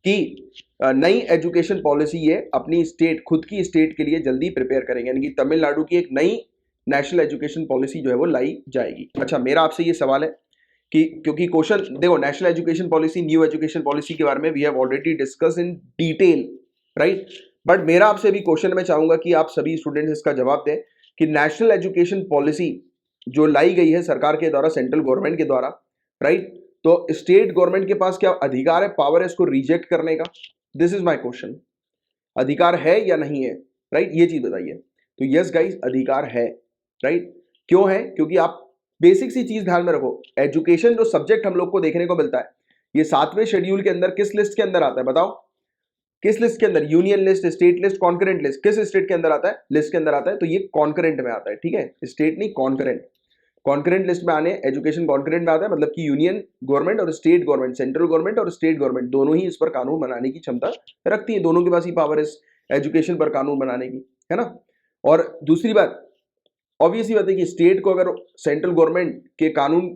कि नई एजुकेशन पॉलिसी ये अपनी स्टेट, खुद की स्टेट के लिए जल्दी प्रिपेयर करेंगे, यानी कि तमिलनाडु की एक नई नेशनल एजुकेशन पॉलिसी जो है वो लाई जाएगी। अच्छा, मेरा आपसे ये सवाल है कि क्योंकि क्वेश्चन देखो, national education policy, new education policy के बारे में we have already discuss in detail, right. But मेरा आपसे भी क्वेश्चन मैं चाहूंगा कि आप सभी स्टूडेंट्स इसका जवाब दें कि नेशनल एजुकेशन पॉलिसी जो लाई गई है सरकार के द्वारा, सेंट्रल गवर्नमेंट के द्वारा, राइट, तो स्टेट गवर्नमेंट के पास क्या अधिकार है, पावर है इसको रिजेक्ट करने का? This is my question. अधिकार है या नहीं है, राइट, ये चीज बताइए। तो यस गाइस, अधिकार है, राइट। क्यों है? क्योंकि आप बेसिक सी चीज ध्यान में रखो, एजुकेशन जो सब्जेक्ट हम लोग को देखने को मिलता है ये 7वें शेड्यूल के अंदर किस लिस्ट के अंदर आता है बताओ? किस लिस्ट के अंदर? Union list, state list, concurrent list. किस स्टेट के अंदर आता है? लिस्ट के अंदर आता है, तो ये कॉन्करेंट में आता है, ठीक है, स्टेट नहीं, कॉन्करेंट। कॉन्करेंट लिस्ट में आने, एजुकेशन कॉन्करेंट में आता है, मतलब कि यूनियन गवर्नमेंट और स्टेट गवर्नमेंट, सेंट्रल गवर्नमेंट और स्टेट गवर्नमेंट दोनों ही इस पर कानून बनाने की क्षमता रखती है, दोनों के पास ही पावर इस एजुकेशन पर कानून बनाने की, है ना। और दूसरी बात, ऑब्वियसली बात है कि स्टेट को अगर सेंट्रल गवर्नमेंट के कानून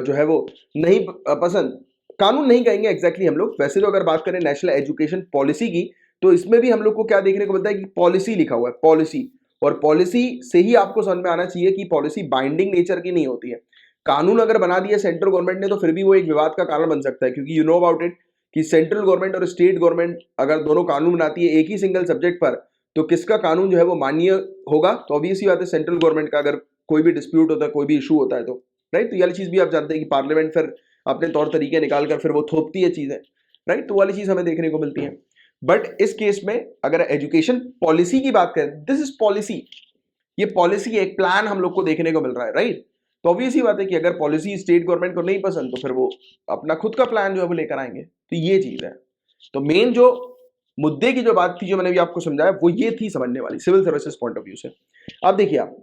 जो है वो नहीं पसंद, कानून नहीं कहेंगे एग्जैक्टली हम लोग, वैसे तो अगर बात करें नेशनल एजुकेशन पॉलिसी की, तो इसमें भी हम लोग को क्या देखने को मिलता है कि पॉलिसी लिखा हुआ है, पॉलिसी। और पॉलिसी से ही आपको समझ में आना चाहिए कि पॉलिसी बाइंडिंग नेचर की नहीं होती है। कानून अगर बना दिया सेंट्रल गवर्नमेंट ने तो फिर भी वो एक विवाद का कारण बन सकता है, क्योंकि यू नो अबाउट इट कि सेंट्रल गवर्नमेंट और स्टेट गवर्नमेंट अगर दोनों कानून बनाती है एक ही सिंगल सब्जेक्ट पर, तो किसका कानून जो है वो मान्य होगा? तो ऑब्वियसली बात है सेंट्रल गवर्नमेंट का, अगर कोई भी डिस्प्यूट होता है, कोई भी इशू होता है तो, राइट। तो ये वाली चीज भी आप जानते हैं कि पार्लियामेंट फिर अपने तौर तरीके निकाल कर फिर वो थोपती है चीजें, राइट। तो वाली चीज हमें देखने को मिलती है। बट इस केस में अगर एजुकेशन पॉलिसी की बात करें, दिस इज पॉलिसी, ये पॉलिसी एक प्लान हम लोग को देखने को मिल रहा है, राइट। तो ऑब्वियस ही बात है कि अगर पॉलिसी स्टेट गवर्नमेंट को नहीं पसंद तो फिर वो अपना खुद का प्लान जो है वो लेकर आएंगे। तो ये चीज है। तो मेन जो मुद्दे की जो बात थी, जो मैंने भी आपको समझाया, वो ये थी समझने वाली civil services point of view से। अब देखिए आप,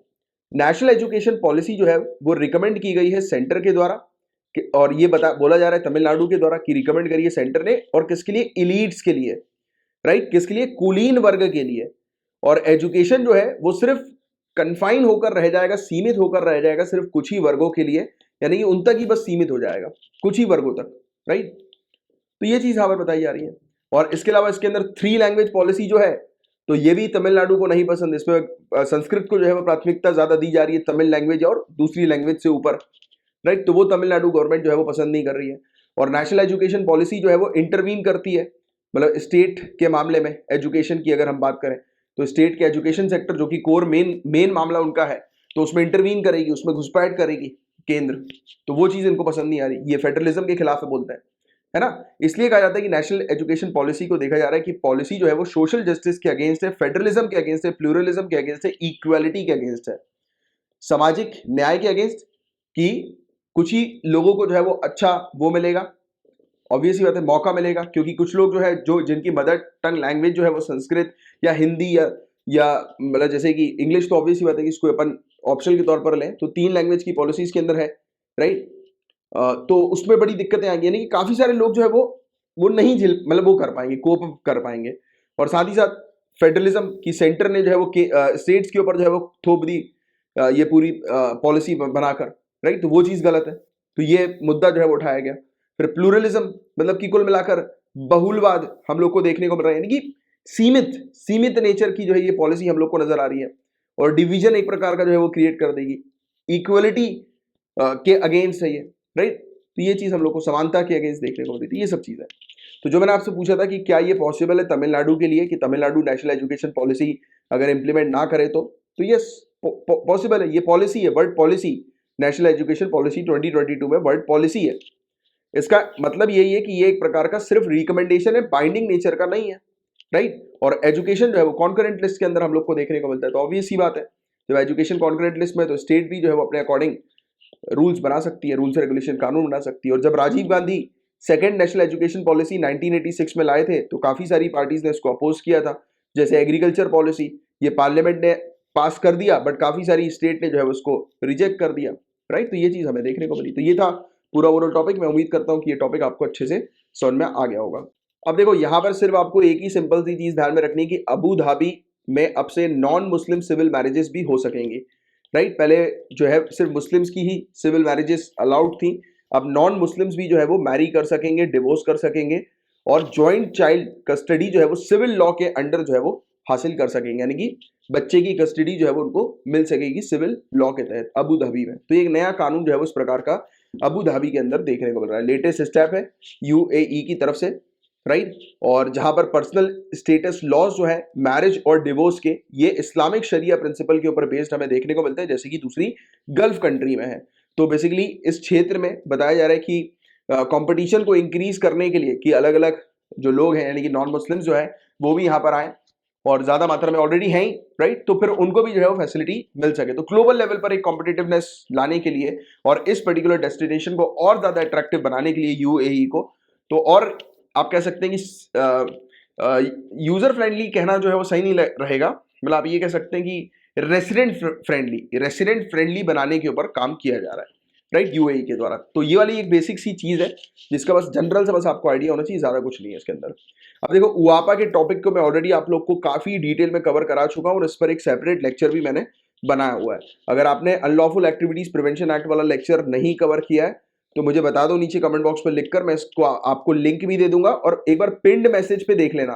नेशनल एजुकेशन पॉलिसी जो है वो रिकमेंड की गई है सेंटर के द्वारा, और ये बोला जा रहा है तमिलनाडु के द्वारा कि रिकमेंड करिए सेंटर ने, और किसके लिए? इलीट्स के लिए, राइट। किसके लिए? कुलीन वर्ग के लिए। और एजुकेशन जो है वो सिर्फ कन्फाइन होकर रह जाएगा, सीमित होकर रह जाएगा सिर्फ कुछ ही वर्गों के लिए, यानी कि उन तक ही बस सीमित हो जाएगा, कुछ ही वर्गों तक, राइट। तो ये चीज यहां पर बताई जा रही है। और इसके अलावा इसके अंदर 3 लैंग्वेज पॉलिसी जो है, तो ये भी तमिलनाडु को नहीं पसंद। इसमें संस्कृत को जो है वो प्राथमिकता ज्यादा दी जा रही है, तमिल लैंग्वेज और दूसरी लैंग्वेज से ऊपर, राइट। तो वो तमिलनाडु गवर्नमेंट जो है वो पसंद नहीं कर रही है। और नेशनल एजुकेशन पॉलिसी जो है वो इंटरवीन करती है, मतलब स्टेट के मामले में एजुकेशन की अगर हम बात करें, तो स्टेट के एजुकेशन सेक्टर जो कि कोर मेन मामला उनका है, तो उसमें इंटरवीन करेगी, उसमें घुसपैठ करेगी केंद्र। तो वो चीज इनको पसंद नहीं आ रही, ये फेडरलिज्म के खिलाफ है बोलते हैं, है ना। इसलिए कहा जाता है कि नेशनल एजुकेशन पॉलिसी को देखा जा रहा है कि पॉलिसी जो है वो सोशल जस्टिस के अगेंस्ट है, फेडरलिज्म के अगेंस्ट है, प्लूरलिज्म के अगेंस्ट है, इक्वालिटी के अगेंस्ट है, सामाजिक न्याय के अगेंस्ट, कि कुछ ही लोगों को जो है वो अच्छा वो मिलेगा, ऑब्वियसली बात है मौका मिलेगा, क्योंकि कुछ लोग जो है जो जिनकी मदर टंग लैंग्वेज जो है वो संस्कृत या हिंदी या मतलब जैसे कि इंग्लिश, तो ऑब्वियसली बात है कि इसको अपन ऑप्शनल के तौर पर लें, तो 3 लैंग्वेज की पॉलिसीज के अंदर है, राइट। तो उसमें बड़ी दिक्कतें आएंगी, यानी कि काफी सारे लोग जो है वो नहीं झेल, मतलब वो कर पाएंगे, कोप कर पाएंगे। और साथ ही साथ फेडरलिज्म की सेंटर ने जो है वो स्टेट्स के ऊपर जो है वो थोप दी ये पूरी पॉलिसी बनाकर, राइट। तो वो चीज गलत है, तो ये मुद्दा जो है वो उठाया गया। फिर प्लूरलिज्म, मतलब कि कुल मिलाकर बहुलवाद हम लोग को देखने को मिल रहा है, यानी कि सीमित नेचर की जो है ये पॉलिसी हम लोग को नजर आ रही है। और डिवीजन एक प्रकार का जो है वो क्रिएट कर देगी, इक्वलिटी के अगेंस्ट है ये, राइट। तो ये चीज हम लोग को समानता के अगेंस्ट देखने को मिलती है, ये सब चीज है। तो जो मैंने आपसे पूछा था कि क्या ये पॉसिबल है तमिलनाडु के लिए कि तमिलनाडु नेशनल एजुकेशन पॉलिसी अगर इंप्लीमेंट ना करे तो यस पॉसिबल है, ये पॉलिसी है, word policy, national education policy 2022 में वर्ड पॉलिसी है। इसका मतलब यही है कि ये एक प्रकार का सिर्फ रिकमेंडेशन है, बाइंडिंग नेचर का नहीं है, राइट। और एजुकेशन जो है वो कॉन्करेंट लिस्ट के अंदर हम लोग को देखने को मिलता है। तो ऑब्वियस ही बात है, जब एजुकेशन कॉन्करेंट लिस्ट में, तो स्टेट भी जो है वो अपने अकॉर्डिंग रूल्स बना सकती है, रूल्स रेगुलेशन कानून बना सकती है। और जब Rajiv Gandhi second national education policy 1986 में लाए थे, तो काफी सारी पार्टीज ने इसको अपोज किया था। जैसे एग्रीकल्चर पॉलिसी, ये पार्लियामेंट ने पास कर दिया, बट काफी सारी स्टेट ने जो है उसको रिजेक्ट कर दिया, राइट। तो ये चीज हमें देखने को मिली। तो ये था पूरा ओवरऑल टॉपिक। मैं उम्मीद करता हूँ कि ये टॉपिक आपको अच्छे से समझ में आ गया होगा। अब देखो यहाँ पर सिर्फ आपको एक ही सिंपल सी चीज ध्यान में रखनी है कि अबू धाबी में अब से नॉन मुस्लिम सिविल मैरिजेस भी हो सकेंगी, राइट। पहले जो है सिर्फ मुस्लिम्स की ही सिविल मैरिजेस अलाउड थी, अब नॉन मुस्लिम्स भी जो है वो मैरी कर सकेंगे, डिवोर्स कर सकेंगे, और जॉइंट चाइल्ड कस्टडी जो है वो सिविल लॉ के अंडर जो है वो हासिल कर सकेंगे, यानी कि बच्चे की कस्टडी जो है वो उनको मिल सकेगी सिविल लॉ के तहत अबू धाबी में। तो एक नया कानून जो है वो इस प्रकार का अबू धाबी के अंदर देखने को मिल रहा है, लेटेस्ट स्टेप है यूएई की तरफ से, राइट। और जहां पर पर्सनल स्टेटस लॉज जो है मैरिज और डिवोर्स के, ये इस्लामिक शरिया प्रिंसिपल के ऊपर बेस्ड हमें देखने को मिलते हैं, जैसे कि दूसरी गल्फ कंट्री में है। तो बेसिकली इस क्षेत्र में बताया जा रहा है कि कंपटीशन को इंक्रीज करने के लिए कि अलग अलग जो लोग हैं, यानी कि नॉन मुस्लिम्स जो है वो भी यहाँ पर आए, और ज्यादा मात्रा में ऑलरेडी हैं, राइट, तो फिर उनको भी जो है वो फैसिलिटी मिल सके। तो ग्लोबल लेवल पर एक कॉम्पिटिटिवनेस लाने के लिए और इस पर्टिकुलर डेस्टिनेशन को और ज्यादा अट्रैक्टिव बनाने के लिए यूएई को, तो और आप कह सकते हैं कि यूजर फ्रेंडली कहना जो है वो सही नहीं रहेगा, मतलब आप ये कह सकते हैं कि रेसिडेंट फ्रेंडली बनाने के ऊपर काम किया जा रहा है, राइट, यूएई के द्वारा। तो ये वाली एक बेसिक सी चीज है जिसका बस जनरल से बस आपको आइडिया होना चाहिए, ज्यादा कुछ नहीं है इसके अंदर। अब देखो उआपा के टॉपिक को मैं ऑलरेडी आप लोग को काफी डिटेल में कवर करा चुका हूं और इस पर एक सेपरेट लेक्चर भी मैंने बनाया हुआ है। अगर आपने अनलॉफुल एक्टिविटीज प्रिवेंशन एक्ट वाला लेक्चर नहीं कवर किया है तो मुझे बता दो नीचे कमेंट बॉक्स पर लिखकर, मैं इसको आपको लिंक भी दे दूंगा। और एक बार पिंड मैसेज पे देख लेना,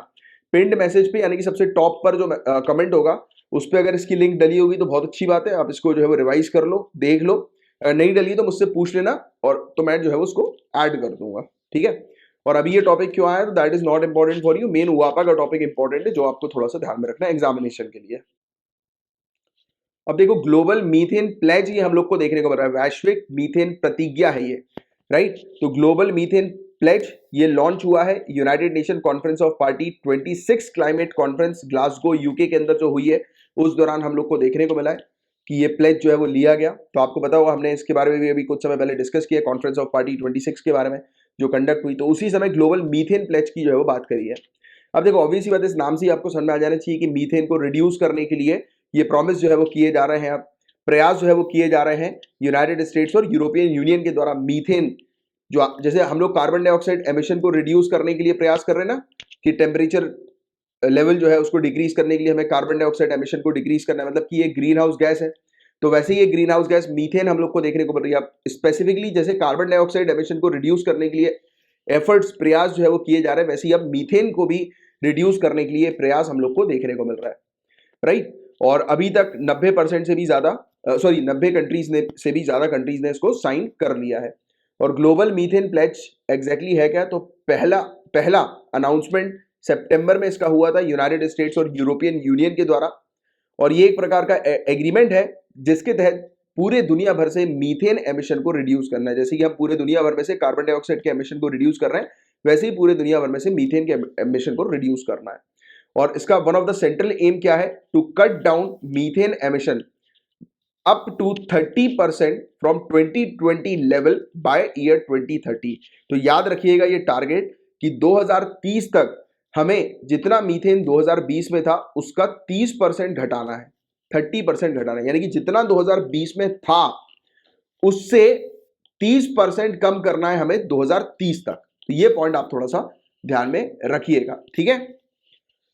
पिंड मैसेज पे यानी कि सबसे टॉप पर जो कमेंट होगा उस पर अगर इसकी लिंक डली होगी तो बहुत अच्छी बात है, आप इसको जो है वो रिवाइज कर लो, देख लो। नहीं डली तो मुझसे पूछ लेना और तो मैं जो है उसको ऐड कर दूंगा, ठीक है। और अभी ये टॉपिक क्यों आया, तो that is not important for you, main UAPA का टॉपिक इंपॉर्टेंट है जो आपको थोड़ा सा ध्यान में रखना है एग्जामिनेशन के लिए। अब देखो ग्लोबल मीथेन प्लेज ये हम लोग को देखने को मिल रहा है, वैश्विक मीथेन प्रतिज्ञा है ये, राइट। तो ग्लोबल मीथेन प्लेज ये लॉन्च हुआ है United nation conference of party 26 climate conference Glasgow UK के अंदर जो हुई है उस दौरान हम लोग को देखने को मिला है कि ये प्लेज जो है वो लिया गया। तो आपको पता होगा हमने इसके बारे में भी अभी कुछ समय पहले डिस्कस किया कॉन्फ्रेंस ऑफ पार्टी 26 के बारे में जो कंडक्ट हुई, तो उसी समय ग्लोबल मीथेन प्लेज की जो है वो बात करी है। अब देखो ऑब्वियसली बात इस नाम से ही आपको समझ में आ जाना चाहिए कि मीथेन को रिड्यूस करने के लिए ये प्रॉमिस जो है वो किए जा रहे हैं, अब प्रयास जो है वो किए जा रहे हैं यूनाइटेड स्टेट्स और यूरोपियन यूनियन के द्वारा। मीथेन जो जैसे हम लोग कार्बन डाइऑक्साइड एमिशन को रिड्यूस करने के लिए प्रयास कर रहे हैं ना कि टेम्परेचर लेवल जो है उसको डिक्रीज करने के लिए हमें कार्बन डाइऑक्साइड एमिशन को डिक्रीज करना है, मतलब कि ये ग्रीन हाउस गैस है। तो वैसे ही ये ग्रीन हाउस गैस मीथेन हम लोग को देखने को मिल रही है। अब स्पेसिफिकली जैसे कार्बन डाइऑक्साइड एमिशन को रिड्यूस करने के लिए एफर्ट्स प्रयास जो है वो किए जा रहे हैं, वैसे ही अब मीथेन को भी रिड्यूस करने के लिए प्रयास हम लोग को देखने को मिल रहा है, राइट। और अभी तक 90% से भी ज्यादा 90 कंट्रीज ने से भी ज्यादा कंट्रीज ने इसको साइन कर लिया है। और ग्लोबल मीथेन प्लेज एग्जैक्टली है क्या, तो पहला अनाउंसमेंट सितंबर में इसका हुआ था यूनाइटेड स्टेट्स और यूरोपियन यूनियन के द्वारा। और ये एक प्रकार का एग्रीमेंट है जिसके तहत पूरे दुनिया भर से मीथेन एमिशन को रिड्यूस करना है। जैसे कि हम पूरे दुनिया भर में से कार्बन डाइऑक्साइड के एमिशन को रिड्यूस कर रहे हैं, वैसे ही पूरे दुनिया भर में से मीथेन के एमिशन को रिड्यूस करना है। और इसका one of the central aim क्या है, to cut down methane emission up to 30% from 2020 level by year 2030। तो याद रखिएगा ये टारगेट कि 2030 तक हमें जितना मीथेन 2020 में था उसका 30% घटाना है, 30% घटाना है, यानी कि जितना 2020 में था उससे 30% कम करना है हमें 2030 तक। तो ये पॉइंट आप थोड़ा सा ध्यान में रखिएगा, ठीक है।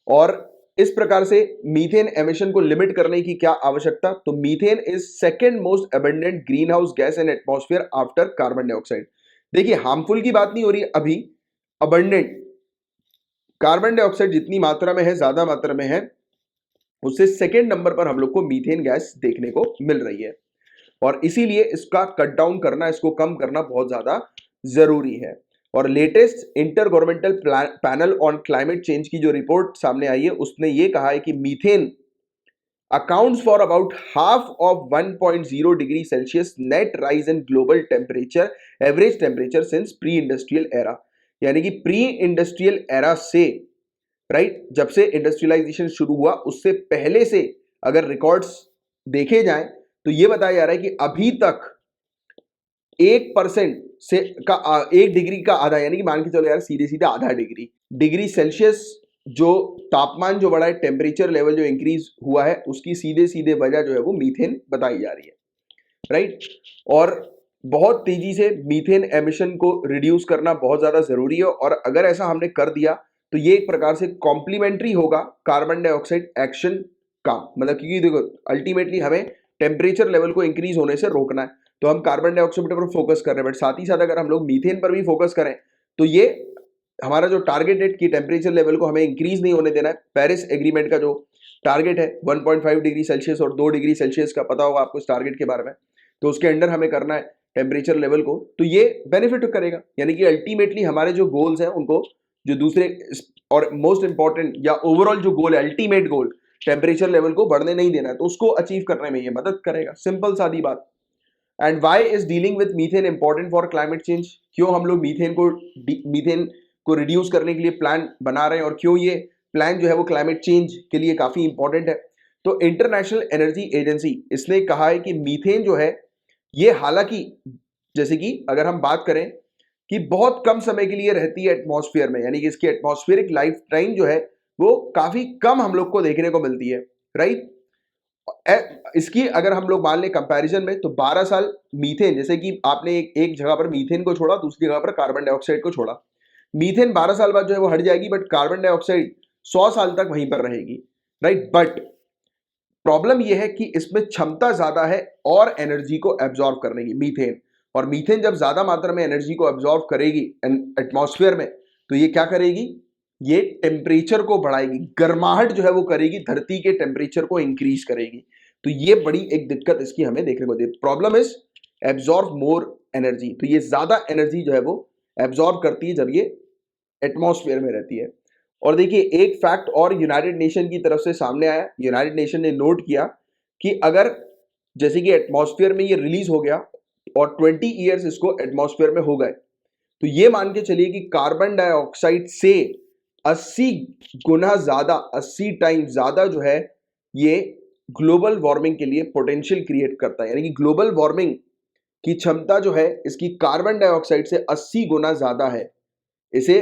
और इस प्रकार से मीथेन एमिशन को लिमिट करने की क्या आवश्यकता, तो methane is second most abundant green house gas in atmosphere after carbon dioxide. देखिए हार्मफुल की बात नहीं हो रही अभी, अबंडेंट कार्बन डाइऑक्साइड जितनी मात्रा में है, ज्यादा मात्रा में है, उससे सेकेंड नंबर पर हम लोग को मीथेन गैस देखने को मिल रही है। और इसीलिए इसका कट डाउन करना, इसको कम करना बहुत ज्यादा जरूरी है। और latest inter governmental panel on climate change की जो रिपोर्ट सामने आई है उसने ये कहा है कि methane accounts for about half of 1.0 degree Celsius net rise in global temperature average temperature since pre industrial era. यानी कि प्री इंडस्ट्रियल एरा से, राइट, जब से इंडस्ट्रियलाइजेशन शुरू हुआ उससे पहले से अगर रिकॉर्ड्स देखे जाएं तो ये बताया जा रहा है कि अभी तक 1% से का 1 डिग्री का आधा, यानी कि मान के चलो यार सीधे सीधे आधा डिग्री सेल्सियस जो तापमान जो बढ़ा है, टेम्परेचर लेवल जो इंक्रीज हुआ है, उसकी सीधे सीधे वजह जो है वो मीथेन बताई जा रही है, राइट। और बहुत तेजी से मीथेन एमिशन को रिड्यूस करना बहुत ज्यादा जरूरी है। और अगर ऐसा हमने कर दिया तो ये एक प्रकार से कॉम्प्लीमेंट्री होगा कार्बन डाइऑक्साइड एक्शन का, मतलब क्योंकि देखो अल्टीमेटली हमें टेम्परेचर लेवल को इंक्रीज होने से रोकना है, तो हम कार्बन डाइऑक्साइड पर फोकस कर रहे हैं, बट साथ ही साथ अगर हम लोग मीथेन पर भी फोकस करें तो ये हमारा जो टारगेट है कि टेम्परेचर लेवल को हमें इंक्रीज नहीं होने देना है, पेरिस एग्रीमेंट का जो टारगेट है 1.5 डिग्री सेल्सियस और 2 डिग्री सेल्सियस का, पता होगा आपको इस टारगेट के बारे में, तो उसके अंडर हमें करना है टेम्परेचर लेवल को, तो ये बेनिफिट करेगा। यानी कि अल्टीमेटली हमारे जो गोल्स हैं उनको, जो दूसरे और मोस्ट इंपॉर्टेंट या ओवरऑल जो गोल है, अल्टीमेट गोल टेम्परेचर लेवल को बढ़ने नहीं देना है, तो उसको अचीव करने में ये मदद करेगा, सिंपल सादी बात। And why is dealing with methane important for climate change, क्यों हम लोग मीथेन को रिड्यूस करने के लिए प्लान बना रहे हैं और क्यों ये प्लान जो है वो क्लाइमेट चेंज के लिए काफी इंपॉर्टेंट है। तो इंटरनेशनल एनर्जी एजेंसी इसने कहा है कि मीथेन जो है ये, हालांकि जैसे कि अगर हम बात करें कि बहुत कम समय के लिए रहती है एटमॉस्फेयर में, यानी कि इसकी एटमॉस्फेरिक लाइफ टाइम जो है वो काफी कम हम लोग को देखने को मिलती है, राइट। इसकी अगर हम लोग मान लें कंपैरिजन में, तो 12 साल मीथेन, जैसे कि आपने एक जगह पर मीथेन को छोड़ा, दूसरी जगह पर कार्बन डाइऑक्साइड को छोड़ा, मीथेन 12 साल बाद जो है वो हट जाएगी, बट कार्बन डाइऑक्साइड 100 साल तक वहीं पर रहेगी, राइट। बट प्रॉब्लम यह है कि इसमें क्षमता ज्यादा है और एनर्जी को एब्जॉर्ब करने की, मीथेन। और मीथेन जब ज्यादा मात्रा में एनर्जी को एब्जॉर्ब करेगी एटमॉस्फेयर में, तो ये क्या करेगी, ये टेम्परेचर को बढ़ाएगी, गर्माहट जो है वो करेगी, धरती के टेम्परेचर को इंक्रीज करेगी। तो ये बड़ी एक दिक्कत इसकी हमें देखने को दी। Problem is absorb more energy, तो ये ज्यादा एनर्जी जो है वो एब्जॉर्ब करती है जब ये एटमॉस्फेयर में रहती है। और देखिए एक फैक्ट और यूनाइटेड नेशन की तरफ से सामने आया, यूनाइटेड नेशन ने नोट किया कि अगर जैसे कि एटमॉस्फेयर में ये रिलीज हो गया और 20 ईयर्स इसको एटमॉस्फेयर में हो गए, तो ये मान के चलिए कि कार्बन डाइऑक्साइड से 80 गुना ज्यादा, 80 टाइम ज्यादा जो है ये ग्लोबल वार्मिंग के लिए पोटेंशियल क्रिएट करता है। यानी कि ग्लोबल वार्मिंग की क्षमता जो है इसकी कार्बन डाइऑक्साइड से 80 गुना ज्यादा है। इसे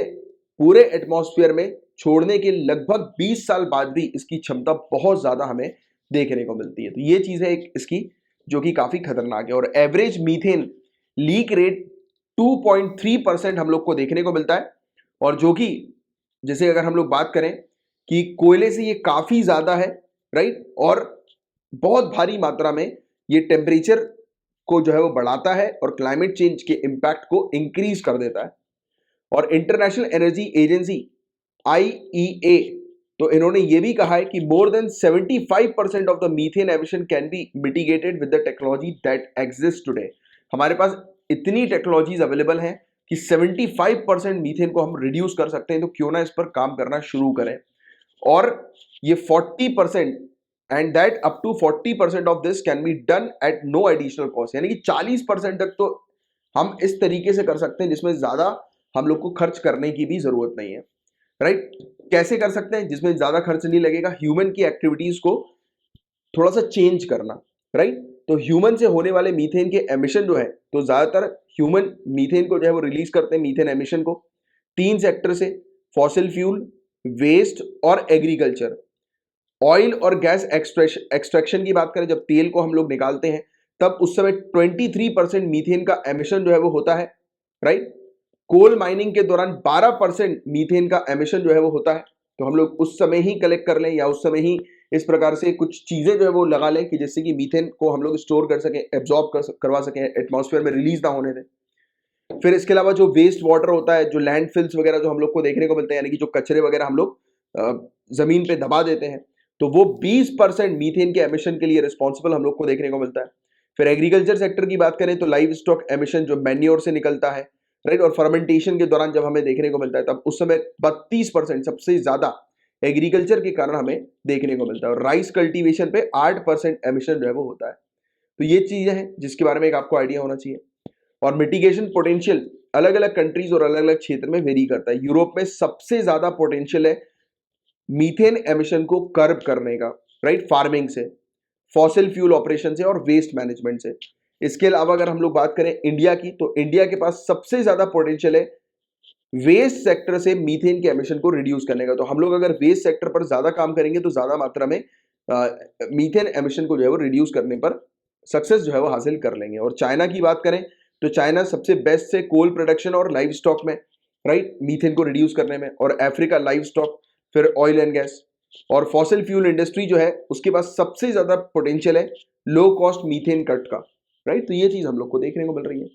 पूरे एटमॉस्फेयर में छोड़ने के लगभग 20 साल बाद भी इसकी क्षमता बहुत ज्यादा हमें देखने को मिलती है। तो ये चीज है एक इसकी जो कि काफी खतरनाक है। और एवरेज मीथेन लीक रेट 2.3% हम लोग को देखने को मिलता है, और जो कि जैसे अगर हम लोग बात करें कि कोयले से ये काफी ज्यादा है, राइट, और बहुत भारी मात्रा में ये टेम्परेचर को जो है वो बढ़ाता है और क्लाइमेट चेंज के इंपैक्ट को इंक्रीज कर देता है। और इंटरनेशनल एनर्जी एजेंसी IEA, तो इन्होंने ये भी कहा है कि more than 75% of the methane emission can be mitigated with the technology that exist today. हमारे पास इतनी टेक्नोलॉजीज अवेलेबल हैं कि 75% मीथेन को हम रिड्यूस कर सकते हैं, तो क्यों ना इस पर काम करना शुरू करें। और ये 40% and that up to 40% of this can be done at no additional cost, यानी कि 40% तक तो हम इस तरीके से कर सकते हैं जिसमें ज्यादा हम लोग को खर्च करने की भी जरूरत नहीं है, राइट। कैसे कर सकते हैं जिसमें ज्यादा खर्च नहीं लगेगा, ह्यूमन की एक्टिविटीज को थोड़ा सा चेंज करना, राइट। तो ह्यूमन से होने वाले मीथेन के एमिशन जो है, तो ज्यादातर ह्यूमन मीथेन को जो है वो रिलीज करते हैं, मीथेन एमिशन को 3 सेक्टर से, फॉसिल फ्यूल, वेस्ट और एग्रीकल्चर। ऑयल और गैस एक्सट्रैक्शन की बात करें, जब तेल को हम लोग निकालते हैं तब उस समय 23% मीथेन का एमिशन जो है वो होता है, राइट। कोल माइनिंग के दौरान 12% मीथेन का एमिशन जो है वो होता है। तो हम लोग उस समय ही कलेक्ट कर लें या उस समय ही इस प्रकार से कुछ चीजें जो है वो लगा लें कि जिससे कि मीथेन को हम लोग स्टोर कर सकें, एब्जॉर्ब करवा सकें, एटमॉस्फेयर में रिलीज ना होने दें। फिर इसके अलावा जो वेस्ट वाटर होता है, जो लैंडफिल्स वगैरह जो हम लोग को देखने को मिलते हैं, यानी कि जो कचरे वगैरह हम लोग जमीन पे दबा देते हैं, तो वो 20% मीथेन के एमिशन के लिए रिस्पॉन्सिबल हम लोग को देखने को मिलता है। फिर एग्रीकल्चर सेक्टर की बात करें तो लाइव स्टॉक एमिशन जो मैन्योर से निकलता है, राइट, और फर्मेंटेशन के दौरान जब हमें देखने को मिलता है तब उस समय 32% सबसे ज्यादा एग्रीकल्चर के कारण हमें देखने को मिलता है। और राइस कल्टीवेशन पे 8% एमिशन जो है वो होता है। तो ये चीजें हैं जिसके बारे में एक आपको आइडिया होना चाहिए। और मिटिगेशन पोटेंशियल अलग अलग कंट्रीज और अलग अलग क्षेत्र में वेरी करता है। यूरोप में सबसे ज्यादा पोटेंशियल है मीथेन एमिशन को कर्ब करने का, राइट, फार्मिंग से, फॉसिल फ्यूल ऑपरेशन से और वेस्ट मैनेजमेंट से। इसके अलावा अगर हम लोग बात करें इंडिया की, तो इंडिया के पास सबसे ज्यादा पोटेंशियल है वेस्ट सेक्टर से मीथेन के एमिशन को रिड्यूस करने का। तो हम लोग अगर वेस्ट सेक्टर पर ज्यादा काम करेंगे तो ज्यादा मात्रा में मीथेन एमिशन को जो है वो रिड्यूस करने पर सक्सेस जो है वो हासिल कर लेंगे। और चाइना की बात करें तो चाइना सबसे बेस्ट से कोल प्रोडक्शन और लाइव स्टॉक में, राइट, मीथेन को रिड्यूस करने में। और अफ्रीका लाइव स्टॉक, फिर ऑयल एंड गैस और फॉसिल फ्यूल इंडस्ट्री जो है उसके पास सबसे ज्यादा पोटेंशियल है लो कॉस्ट मीथेन कट का, राइट। तो ये चीज हम लोग को देखने को मिल रही है।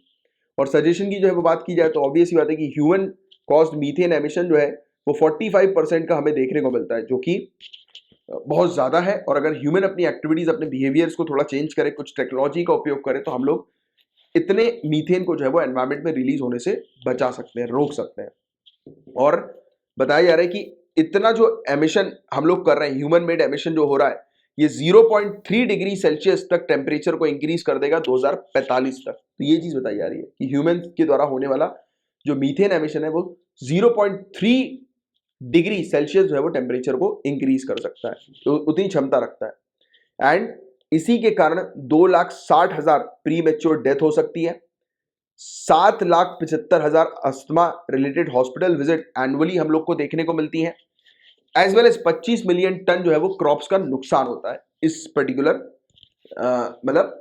और सजेशन की जो है वो बात की जाए तो ऑब्वियस बात है कि ह्यूमन कॉस्ट मीथेन एमिशन जो है वो 45% का हमें देखने को मिलता है, जो कि बहुत ज्यादा है। और अगर ह्यूमन अपनी एक्टिविटीज, अपने बिहेवियर्स को थोड़ा चेंज करे, कुछ टेक्नोलॉजी का उपयोग करे, तो हम लोग इतने मीथेन को जो है वो एनवायरमेंट में रिलीज होने से बचा सकते हैं, रोक सकते हैं। और बताया जा रहा है कि इतना जो एमिशन हम लोग कर रहे हैं, ह्यूमन मेड एमिशन जो हो रहा है, ये 0.3 डिग्री सेल्सियस तक टेम्परेचर को इंक्रीज कर देगा 2045 तक। तो ये चीज बताई जा रही है कि ह्यूमन के द्वारा होने वाला जो मीथेन एमिशन है वो 0.3 डिग्री सेल्सियस जो है वो टेम्परेचर को इंक्रीज कर सकता है, तो उतनी क्षमता रखता है। एंड इसी के कारण 2,60,000 प्री मेच्योर डेथ हो सकती है, 7,75,000 asthma related hospital visit annually हम लोग को देखने को मिलती है, as well as 25 million ton जो है वो क्रॉप्स का नुकसान होता है इस पर्टिकुलर मतलब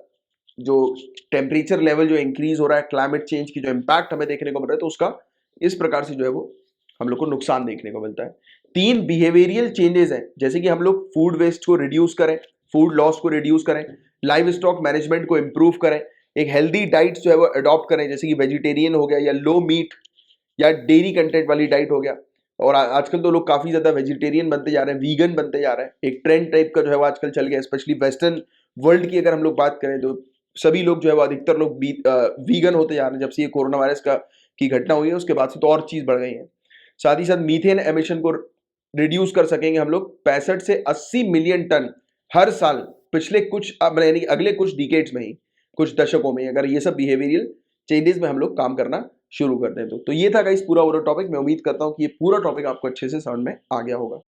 जो टेम्परेचर लेवल जो इंक्रीज हो रहा है, क्लाइमेट चेंज की जो इम्पैक्ट हमें देखने को मिल रहा है, तो उसका इस प्रकार से जो है वो हम लोग को नुकसान देखने को मिलता है। 3 बिहेवियरियल चेंजेस हैं, जैसे कि हम लोग फूड वेस्ट को रिड्यूस करें, फूड लॉस को रिड्यूस करें, लाइव स्टॉक मैनेजमेंट को इंप्रूव करें, एक हेल्दी डाइट जो है वो अडॉप्ट करें, जैसे कि वेजिटेरियन हो गया या लो मीट या डेयरी कंटेंट वाली डाइट हो गया। और आजकल तो लोग काफी ज्यादा वेजिटेरियन बनते जा रहे हैं, वीगन बनते जा रहे हैं, एक ट्रेंड टाइप का जो है वो आजकल चल गया, स्पेशली वेस्टर्न वर्ल्ड की अगर हम लोग बात करें तो सभी लोग जो है वो अधिकतर लोग वीगन होते जा रहे हैं। जब से ये कोरोना वायरस का की घटना हुई है उसके बाद से तो और चीज बढ़ गई है। साथ ही साथ मीथेन एमिशन को रिड्यूस कर सकेंगे हम लोग 65 से 80 मिलियन टन हर साल पिछले कुछ यानी अगले कुछ डिकेड्स में ही, कुछ दशकों में, अगर ये सब बिहेवियरल चेंजेस में हम लोग काम करना शुरू कर दें तो ये था गाइस पूरा टॉपिक। मैं उम्मीद करता हूं कि ये पूरा टॉपिक आपको अच्छे से समझ में आ गया होगा।